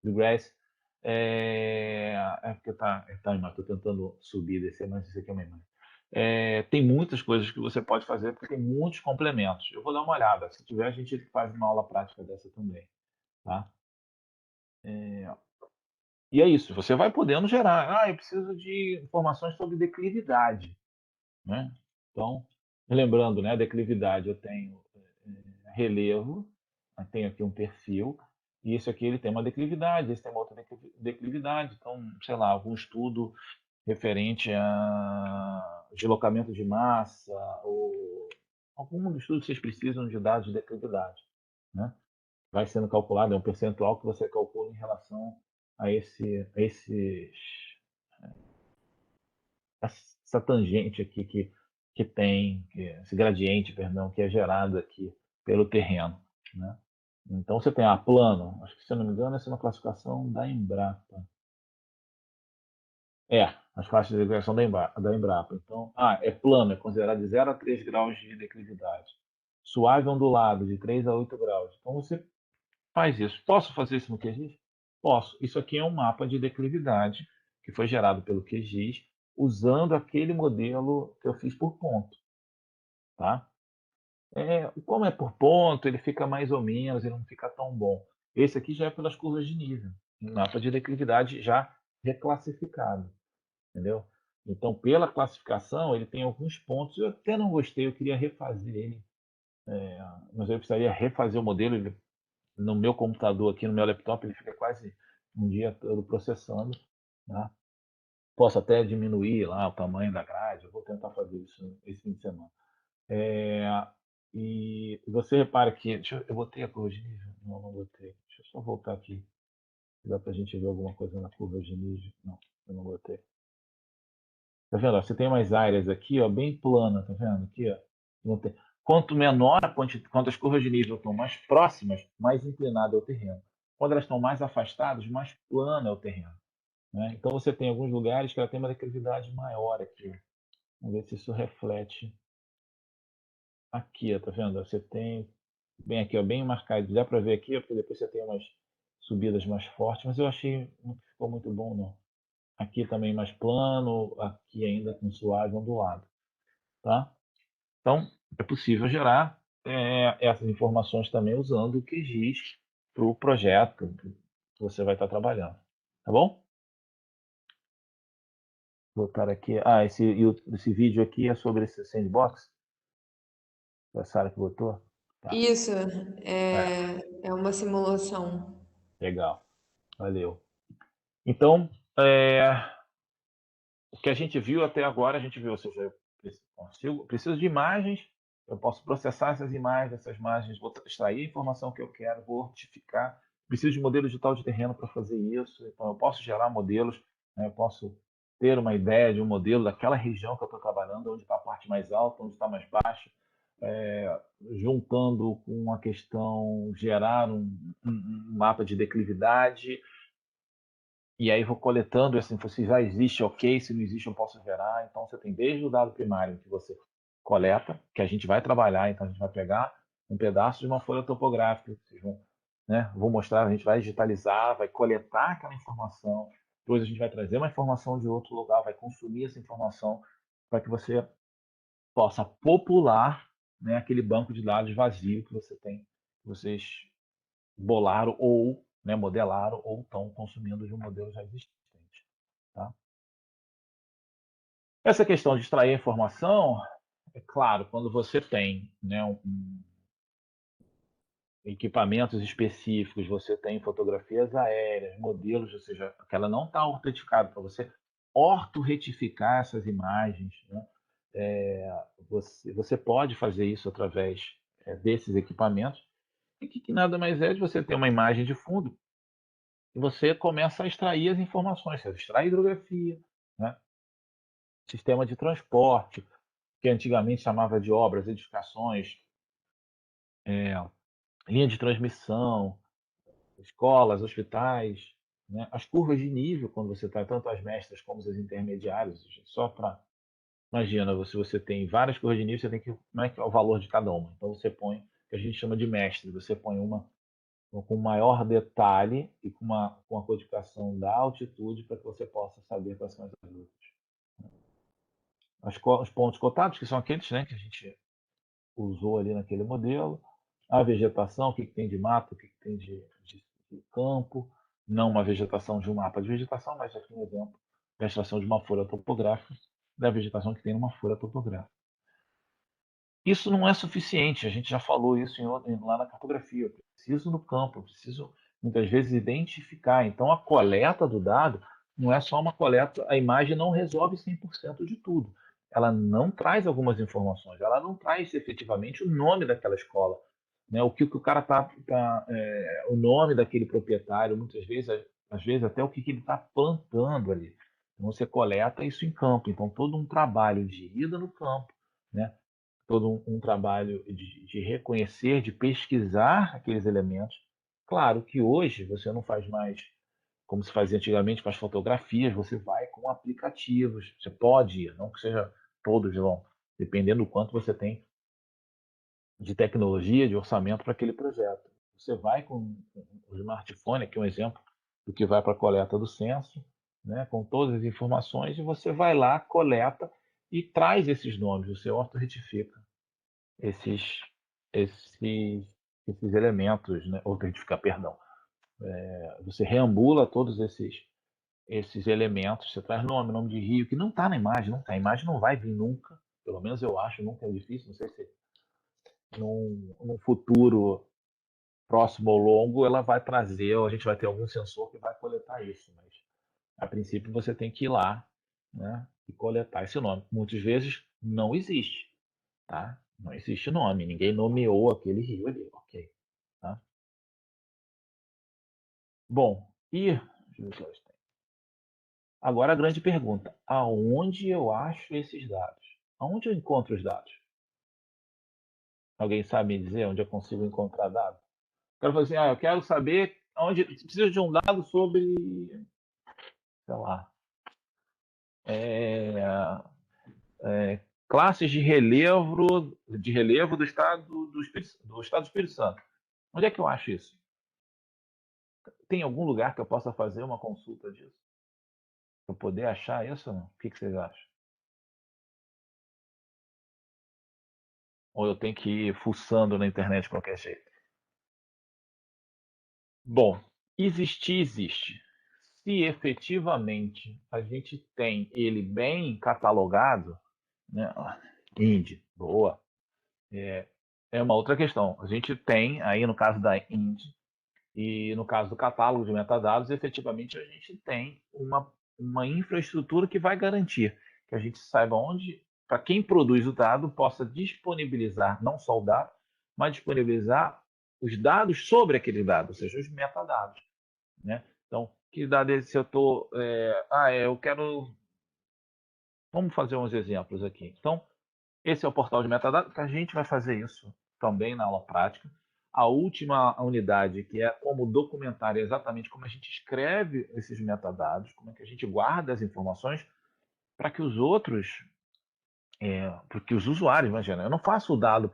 Do GRASS. Porque tá imagem, estou tentando subir e descer, mas isso aqui é uma imagem. Tem muitas coisas que você pode fazer, porque tem muitos complementos. Eu vou dar uma olhada. Se tiver, a gente faz uma aula prática dessa também, tá? E é isso, você vai podendo gerar. Eu preciso de informações sobre declividade. Né? Então, lembrando, né, declividade, eu tenho relevo, eu tenho aqui um perfil, e esse aqui ele tem uma declividade, esse tem uma outra declividade. Então, sei lá, algum estudo referente a deslocamento de massa, ou algum estudo que vocês precisam de dados de declividade. Né? Vai sendo calculado, é um percentual que você calcula em relação a essa tangente aqui que tem, esse gradiente, perdão, que é gerado aqui pelo terreno. Né? Então você tem a plano, acho que se eu não me engano, essa é uma classificação da Embrapa. As faixas de declaração da Embrapa. Então, é plano, é considerado de 0 a 3 graus de declividade. Suave ondulado, de 3 a 8 graus. Então você faz isso. Posso fazer isso no QGIS? Posso. Isso aqui é um mapa de declividade que foi gerado pelo QGIS usando aquele modelo que eu fiz por ponto. Tá? Como é por ponto, ele fica mais ou menos, ele não fica tão bom. Esse aqui já é pelas curvas de nível. Um mapa de declividade já reclassificado. Entendeu? Então, pela classificação, ele tem alguns pontos. Eu até não gostei, eu queria refazer ele. Mas eu precisaria refazer o modelo. Ele, no meu computador aqui, no meu laptop, ele fica quase um dia todo processando. Né? Posso até diminuir lá o tamanho da grade. Eu vou tentar fazer isso esse fim de semana. E você repara que... eu botei a curva de nível? Não botei. Deixa eu só voltar aqui. Dá para a gente ver alguma coisa na curva de nível? Não, eu não botei. Tá vendo? Você tem umas áreas aqui, ó, bem plana, tá vendo? Aqui, ó. Quanto menor quanto as curvas de nível estão mais próximas, mais inclinado é o terreno. Quando elas estão mais afastadas, mais plano é o terreno. Né? Então você tem alguns lugares que ela tem uma declividade maior aqui. Vamos ver se isso reflete aqui, tá vendo? Você tem bem aqui, ó, bem marcado. Dá para ver aqui, porque depois você tem umas subidas mais fortes, mas eu achei que não ficou muito bom, não. Aqui também mais plano, aqui ainda com suave ondulado, tá? Então, é possível gerar essas informações também usando o QGIS para o projeto que você vai estar trabalhando, tá bom? Vou botar aqui. Esse vídeo aqui é sobre esse sandbox? Foi a Sara que botou? Tá.
Isso,
É,
é uma simulação.
legal. Valeu. Então, é, o que a gente viu até agora, a gente viu, ou seja, eu preciso de imagens, eu posso processar essas imagens, vou extrair a informação que eu quero, vou retificar. Preciso de modelo digital de terreno para fazer isso, então eu posso gerar modelos, né, eu posso ter uma ideia de um modelo daquela região que eu estou trabalhando, onde está a parte mais alta, onde está mais baixa, juntando com a questão gerar um mapa de declividade, e aí vou coletando assim, se já existe, ok, se não existe eu posso gerar. Então você tem desde o dado primário que você coleta, que a gente vai trabalhar, então a gente vai pegar um pedaço de uma folha topográfica, vocês vão, né, vou mostrar, a gente vai digitalizar, vai coletar aquela informação, depois a gente vai trazer uma informação de outro lugar, vai consumir essa informação para que você possa popular, né, aquele banco de dados vazio que você tem, que vocês bolaram ou, né, modelaram ou estão consumindo de um modelo já existente. Tá? Essa questão de extrair informação, é claro, quando você tem, né, equipamentos específicos, você tem fotografias aéreas, modelos, ou seja, que ela não está ortoretificada para você ortoretificar essas imagens, né? Você pode fazer isso através desses equipamentos, e que nada mais é de você ter uma imagem de fundo e você começa a extrair as informações. Você extrai hidrografia, né? Sistema de transporte, que antigamente chamava de obras, edificações, linha de transmissão, escolas, hospitais, né? As curvas de nível, quando você está tanto as mestras como as intermediárias, só para. Imagina, você tem várias curvas de nível, você tem que. Como é que é o valor de cada uma? Então você põe, o que a gente chama de mestre, você põe uma com maior detalhe e com a codificação da altitude para que você possa saber quais são as lutas. Os pontos cotados, que são aqueles, né, que a gente usou ali naquele modelo, a vegetação, o que tem de mato, o que tem de campo, não uma vegetação de um mapa de vegetação, mas aqui um exemplo da extração de uma folha topográfica, da vegetação que tem numa folha topográfica. Isso não é suficiente, a gente já falou isso lá na cartografia. Eu preciso no campo, eu preciso muitas vezes identificar. Então a coleta do dado não é só uma coleta, a imagem não resolve 100% de tudo. Ela não traz algumas informações, ela não traz efetivamente o nome daquela escola, né? O que o cara o nome daquele proprietário, muitas vezes, às vezes até o que ele está plantando ali. Então você coleta isso em campo. Então todo um trabalho de ida no campo, né? Todo um trabalho de reconhecer, de pesquisar aqueles elementos. Claro que hoje você não faz mais como se fazia antigamente com as fotografias, você vai com aplicativos. Você pode ir, não que seja todos vão, dependendo do quanto você tem de tecnologia, de orçamento para aquele projeto. Você vai com o smartphone, aqui é um exemplo do que vai para a coleta do censo, né, com todas as informações, e você vai lá, coleta e traz esses nomes, você ortoretifica esses, esses elementos, né? Ou identificar, perdão. Você reambula todos esses elementos, você traz nome de rio, que não está na imagem, não tá. A imagem não vai vir nunca, pelo menos eu acho, nunca é difícil, não sei se num futuro próximo ou longo ela vai trazer, ou a gente vai ter algum sensor que vai coletar isso, mas a princípio você tem que ir lá, né, e coletar esse nome. Muitas vezes não existe, tá? Não existe nome, ninguém nomeou aquele rio ali, ok? Tá? Bom, e agora a grande pergunta: aonde eu acho esses dados? Aonde eu encontro os dados? Alguém sabe me dizer onde eu consigo encontrar dados? Quero falar assim, eu quero saber onde preciso de um dado sobre, sei lá, classes de relevo do estado do Espírito Santo. Onde é que eu acho isso? Tem algum lugar que eu possa fazer uma consulta disso? Para poder achar isso ou não? O que vocês acham? Ou eu tenho que ir fuçando na internet de qualquer jeito? Bom, existe. Se efetivamente a gente tem ele bem catalogado, né? Indy, boa. É uma outra questão. A gente tem, aí no caso da Indy, e no caso do catálogo de metadados, efetivamente a gente tem uma infraestrutura que vai garantir que a gente saiba onde, para quem produz o dado, possa disponibilizar não só o dado, mas disponibilizar os dados sobre aquele dado, ou seja, os metadados, né? Então, que dado esse eu estou... eu quero... Vamos fazer uns exemplos aqui. Então, esse é o portal de metadados, que a gente vai fazer isso também na aula prática. A última unidade, que é como documentar exatamente como a gente escreve esses metadados, como é que a gente guarda as informações para que os outros, porque os usuários, imagina, eu não faço o dado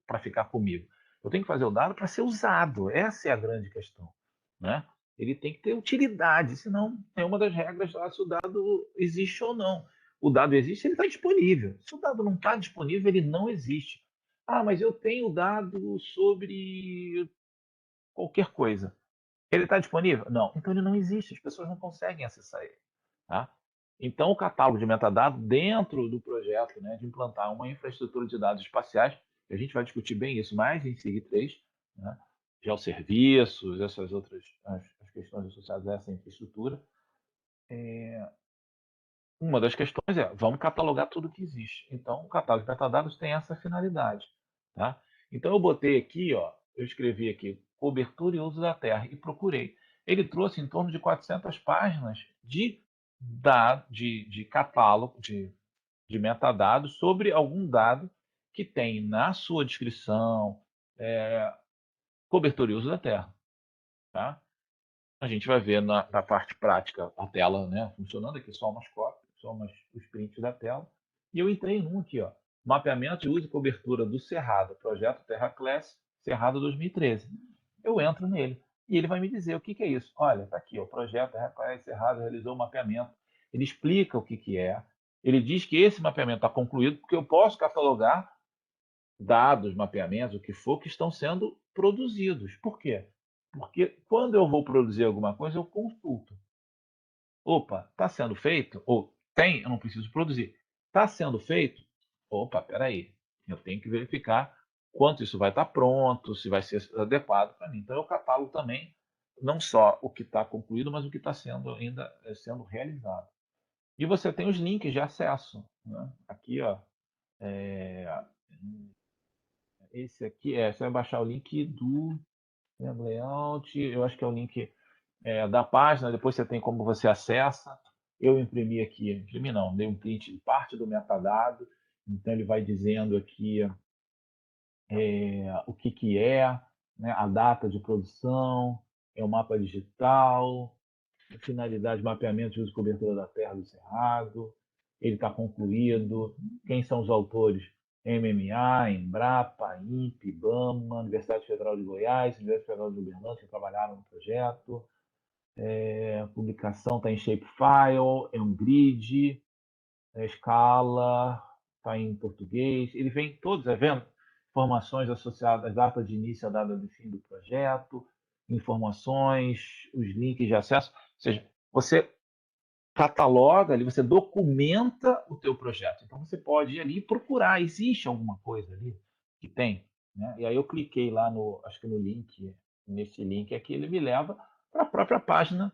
para ficar comigo. Eu tenho que fazer o dado para ser usado. Essa é a grande questão, né? Ele tem que ter utilidade, senão é uma das regras lá se o dado existe ou não. O dado existe, ele está disponível. Se o dado não está disponível, ele não existe. Ah, mas eu tenho dado sobre qualquer coisa. Ele está disponível? Não. Então ele não existe. As pessoas não conseguem acessar ele. Tá? Então o catálogo de metadados dentro do projeto, né, de implantar uma infraestrutura de dados espaciais, a gente vai discutir bem isso mais em SIG 3, né, geosserviços, essas outras as questões associadas a essa infraestrutura. Uma das questões é, vamos catalogar tudo que existe. Então, o catálogo de metadados tem essa finalidade. Tá? Então, eu botei aqui, eu escrevi aqui, cobertura e uso da terra, e procurei. Ele trouxe em torno de 400 páginas de catálogo, de metadados sobre algum dado que tem na sua descrição cobertura e uso da terra. Tá? A gente vai ver na parte prática a tela, né, funcionando aqui, só umas cópias, só os prints da tela. E eu entrei num aqui, mapeamento de uso e cobertura do Cerrado, projeto Terra Class, Cerrado 2013. Eu entro nele e ele vai me dizer o que é isso. Olha, está aqui, o projeto Terra Class Cerrado realizou o mapeamento. Ele explica o que é. Ele diz que esse mapeamento está concluído porque eu posso catalogar dados, mapeamentos, o que for, que estão sendo produzidos. Por quê? Porque quando eu vou produzir alguma coisa, eu consulto. Opa, está sendo feito? Ou tem, eu não preciso produzir. Está sendo feito? Opa, peraí. Eu tenho que verificar quanto isso vai estar pronto, se vai ser adequado para mim. Então, eu catalogo também não só o que está concluído, mas o que está sendo ainda sendo realizado. E você tem os links de acesso. Né? Aqui, esse aqui você vai baixar o link do layout, eu acho que é o link da página, depois você tem como você acessa. Eu imprimi aqui, imprimi não, dei um print de parte do metadado, então ele vai dizendo aqui o que é, né, a data de produção, é o mapa digital, finalidade de mapeamento de uso e cobertura da terra do Cerrado, ele está concluído, quem são os autores? MMA, Embrapa, INPE, IBAMA, Universidade Federal de Goiás, Universidade Federal de Uberlândia, que trabalharam no projeto. A publicação está em shapefile, é um grid, escala, está em português. Ele vem todos, vendo? Informações associadas à data de início, à data de fim do projeto, informações, os links de acesso. Ou seja, você cataloga ali, você documenta o teu projeto. Então você pode ir ali e procurar, existe alguma coisa ali que tem, né? E aí eu cliquei lá acho que no link, nesse link aqui, ele me leva para a própria página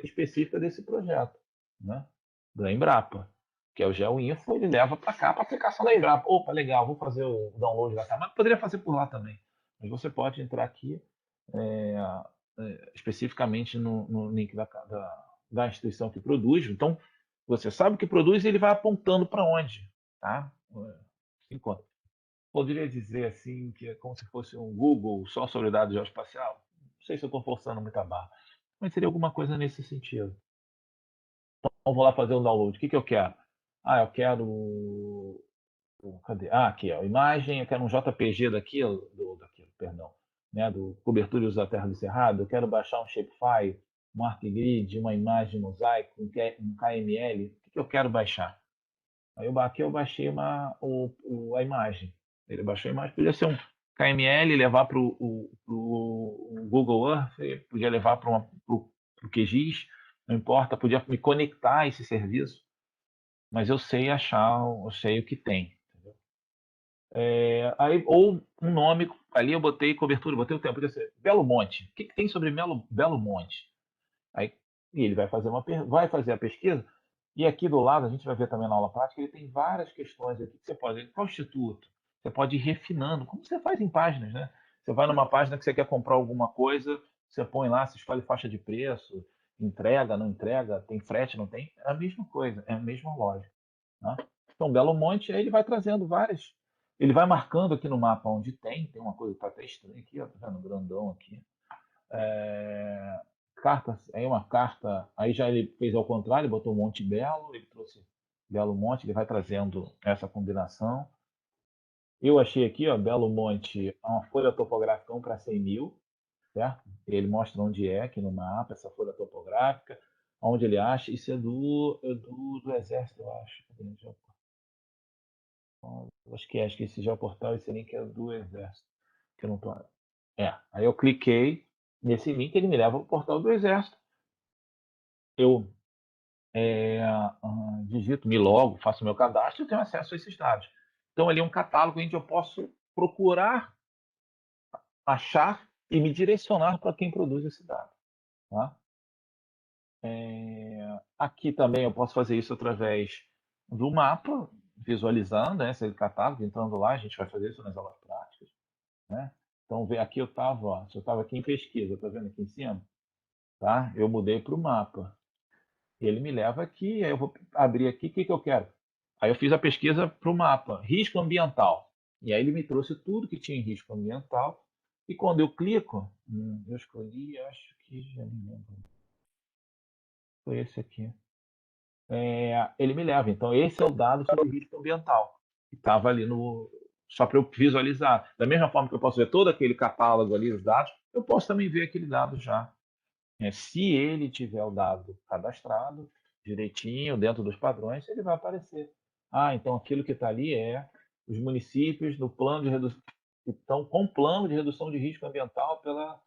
específica desse projeto, né? Da Embrapa, que é o GeoInfo, ele leva para cá, para a aplicação da Embrapa. Opa, legal, vou fazer o download da mas poderia fazer por lá também. Mas você pode entrar aqui especificamente no link da instituição que produz. Então, você sabe o que produz e ele vai apontando para onde. Tá? Enquanto. Poderia dizer assim que é como se fosse um Google só sobre dados geoespacial? Não sei se eu estou forçando muita barra, mas seria alguma coisa nesse sentido. Então, vou lá fazer um download. O que eu quero? Eu quero Cadê? Ah, aqui, ó, imagem, eu quero um JPG daquilo, perdão, né, do cobertura e uso da terra do cerrado, eu quero baixar um shapefile, um ArcGrid, uma imagem mosaico, um KML, o que eu quero baixar? Aí aqui eu baixei a imagem. Ele baixou a imagem, podia ser um KML, levar para o Google Earth, podia levar para o QGIS, não importa, podia me conectar a esse serviço, mas eu sei achar, eu sei o que tem. Aí, ou um nome, ali eu botei cobertura, botei o tempo, podia ser Belo Monte. O que tem sobre Belo Monte? Aí, e ele vai fazer a pesquisa, e aqui do lado, a gente vai ver também na aula prática, ele tem várias questões aqui que você pode, qual instituto? Você pode ir refinando, como você faz em páginas, né? Você vai numa página que você quer comprar alguma coisa, você põe lá, você escolhe faixa de preço, entrega, não entrega, tem frete, não tem, é a mesma coisa, é a mesma lógica. Né? Então, Belo Monte, aí ele vai trazendo várias. Ele vai marcando aqui no mapa onde tem uma coisa que está até estranha aqui, ó, tá vendo? Grandão aqui. Carta, aí uma carta, aí já ele fez ao contrário, botou Monte Belo, ele trouxe Belo Monte, ele vai trazendo essa combinação. Eu achei aqui, ó, Belo Monte, uma folha topográfica 1 para 100 mil, certo? Ele mostra onde é aqui no mapa, essa folha topográfica, onde ele acha, isso é do Exército, eu acho. Acho que esse geoportal, esse link é do Exército. Que eu não tô... aí eu cliquei nesse link, ele me leva ao portal do Exército. Eu digito, me logo, faço meu cadastro e tenho acesso a esses dados. Então, ali é um catálogo onde eu posso procurar, achar e me direcionar para quem produz esse dado. Tá? Aqui também eu posso fazer isso através do mapa, visualizando, né, esse catálogo, entrando lá, a gente vai fazer isso nas aulas práticas. Né? Então, aqui eu estava aqui em pesquisa, está vendo aqui em cima? Tá? Eu mudei para o mapa. Ele me leva aqui, aí eu vou abrir aqui, o que eu quero? Aí eu fiz a pesquisa para o mapa, risco ambiental. E aí ele me trouxe tudo que tinha em risco ambiental. E quando eu clico, eu escolhi, acho que já me lembro. Foi esse aqui. Ele me leva. Então, esse é o dado sobre risco ambiental. Que estava ali só para eu visualizar. Da mesma forma que eu posso ver todo aquele catálogo ali, os dados, eu posso também ver aquele dado já. Se ele tiver o dado cadastrado direitinho, dentro dos padrões, ele vai aparecer. Então aquilo que está ali é os municípios no plano de redução, que estão com plano de redução de risco ambiental pela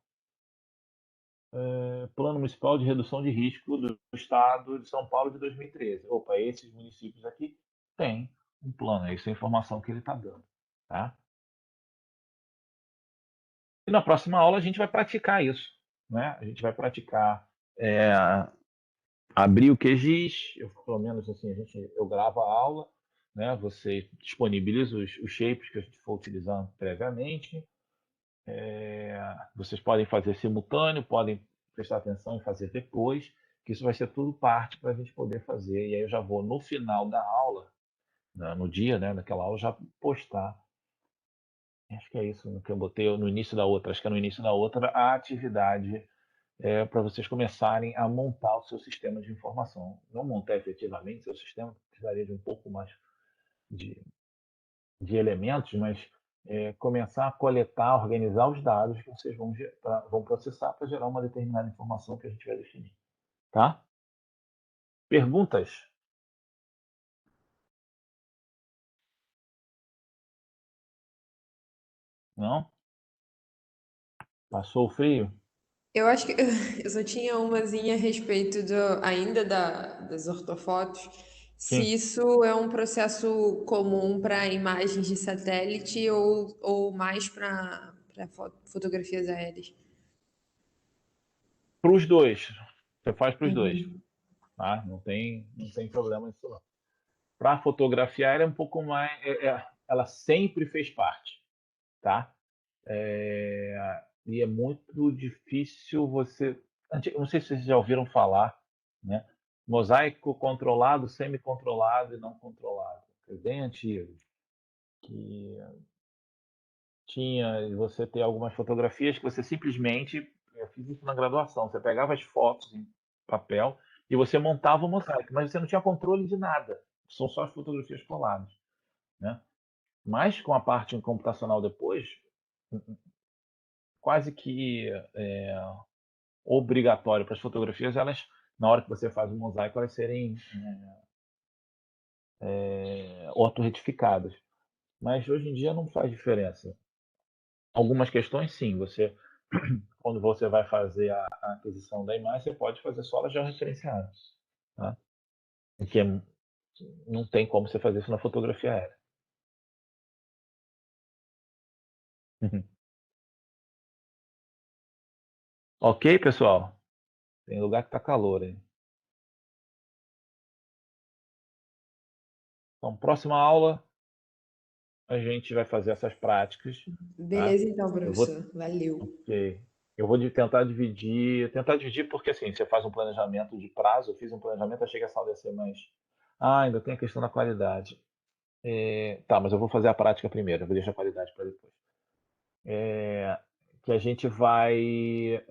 Plano Municipal de Redução de Risco do Estado de São Paulo de 2013. Opa, esses municípios aqui têm um plano, essa é a informação que ele está dando. Tá? E na próxima aula a gente vai praticar isso. Né? A gente vai praticar abrir o QGIS, pelo menos assim, eu gravo a aula, né? Você disponibiliza os shapes que a gente for utilizando previamente. Vocês podem fazer simultâneo, podem prestar atenção e fazer depois, que isso vai ser tudo parte para a gente poder fazer. E aí eu já vou no final da aula, no dia, né, daquela aula, já postar. Acho que é isso que eu botei no início da outra. Acho que é no início da outra a atividade para vocês começarem a montar o seu sistema de informação. Não montar efetivamente seu sistema, precisaria de um pouco mais de elementos, mas começar a coletar, organizar os dados que vocês vão processar para gerar uma determinada informação que a gente vai definir. Tá? Perguntas? Não? Passou o frio?
Eu acho que eu só tinha umazinha a respeito ainda das ortofotos, se
Sim.
isso é um processo comum para imagens de satélite ou mais para fotografias aéreas.
Para os dois. Você faz para os dois.
Uhum.
Tá? Não tem problema nisso não. Para fotografia aérea é um pouco mais... ela sempre fez parte. Tá? E é muito difícil você... Não sei se vocês já ouviram falar, né? Mosaico controlado, semi-controlado e não controlado. É bem antigo. Que tinha você ter algumas fotografias que você simplesmente... Eu fiz isso na graduação. Você pegava as fotos em papel e você montava o mosaico, mas você não tinha controle de nada. São só as fotografias coladas. Né? Mas com a parte computacional depois, quase que obrigatório para as fotografias, elas, na hora que você faz o mosaico, elas serem autorretificadas. Mas hoje em dia não faz diferença. Algumas questões, sim. Quando você vai fazer a aquisição da imagem, você pode fazer só ela georreferenciada. Tá? Porque não tem como você fazer isso na fotografia aérea. Ok, pessoal? Tem lugar que tá calor, hein? Então, próxima aula, a gente vai fazer essas práticas. Tá?
Beleza, então,
Eu vou,
professor. Valeu.
ok. Eu vou tentar dividir porque assim, você faz um planejamento de prazo, eu fiz um planejamento, achei que essa aula ia ser mais... ainda tem a questão da qualidade. Tá, mas eu vou fazer a prática primeiro, eu vou deixar a qualidade para depois. Que a gente vai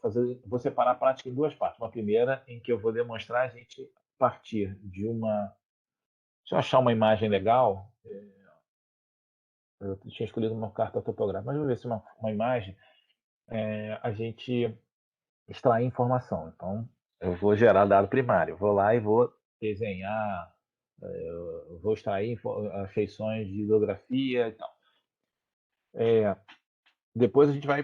fazer, vou separar a prática em duas partes. Uma primeira em que eu vou demonstrar a gente partir de uma... Se eu achar uma imagem legal, eu tinha escolhido uma carta topográfica, mas vou ver se uma imagem, a gente extrair informação. Então, eu vou gerar dado primário. Eu vou lá e vou desenhar, eu vou extrair feições de hidrografia e tal. Depois a gente vai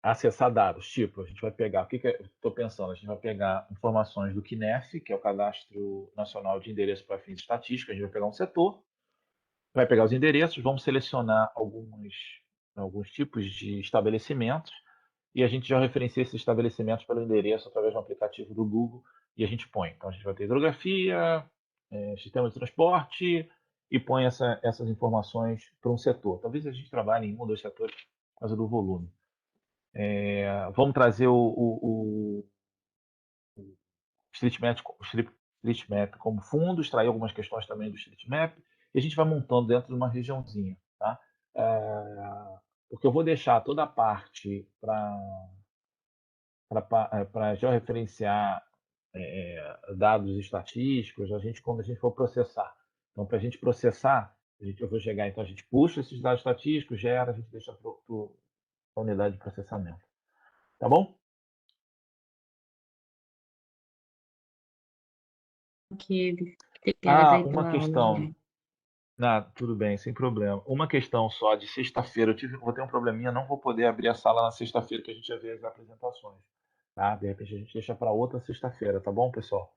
acessar dados, tipo, a gente vai pegar, o que eu estou pensando? A gente vai pegar informações do CNEF, que é o Cadastro Nacional de Endereços para Fins Estatísticos, a gente vai pegar um setor, vai pegar os endereços, vamos selecionar alguns tipos de estabelecimentos e a gente já referencia esses estabelecimentos pelo endereço através de um aplicativo do Google e a gente põe. Então a gente vai ter hidrografia, sistema de transporte e põe essas informações para um setor. Talvez a gente trabalhe em um ou dois setores por causa do volume. Vamos trazer o StreetMap como fundo, extrair algumas questões também do StreetMap e a gente vai montando dentro de uma regiãozinha. Tá? Porque eu vou deixar toda a parte para georreferenciar dados estatísticos, quando a gente for processar. Então, para a gente processar, eu vou chegar, então a gente puxa esses dados estatísticos, gera, a gente deixa para a unidade de processamento. Tá bom?
Que ter levado
Uma
a aula,
questão.
né?
Tudo bem, sem problema. Uma questão só de sexta-feira. Vou ter um probleminha, não vou poder abrir a sala na sexta-feira que a gente já vê as apresentações. Tá? De repente a gente deixa para outra sexta-feira, tá bom, pessoal?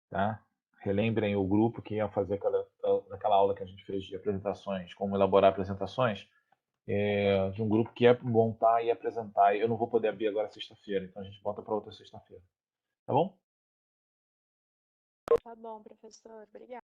Tá? Relembrem o grupo que ia fazer aquela aula que a gente fez de apresentações, como elaborar apresentações, de um grupo que ia montar e apresentar. Eu não vou poder abrir agora sexta-feira, então a gente bota para outra sexta-feira. Tá bom?
Tá bom, professor. Obrigada.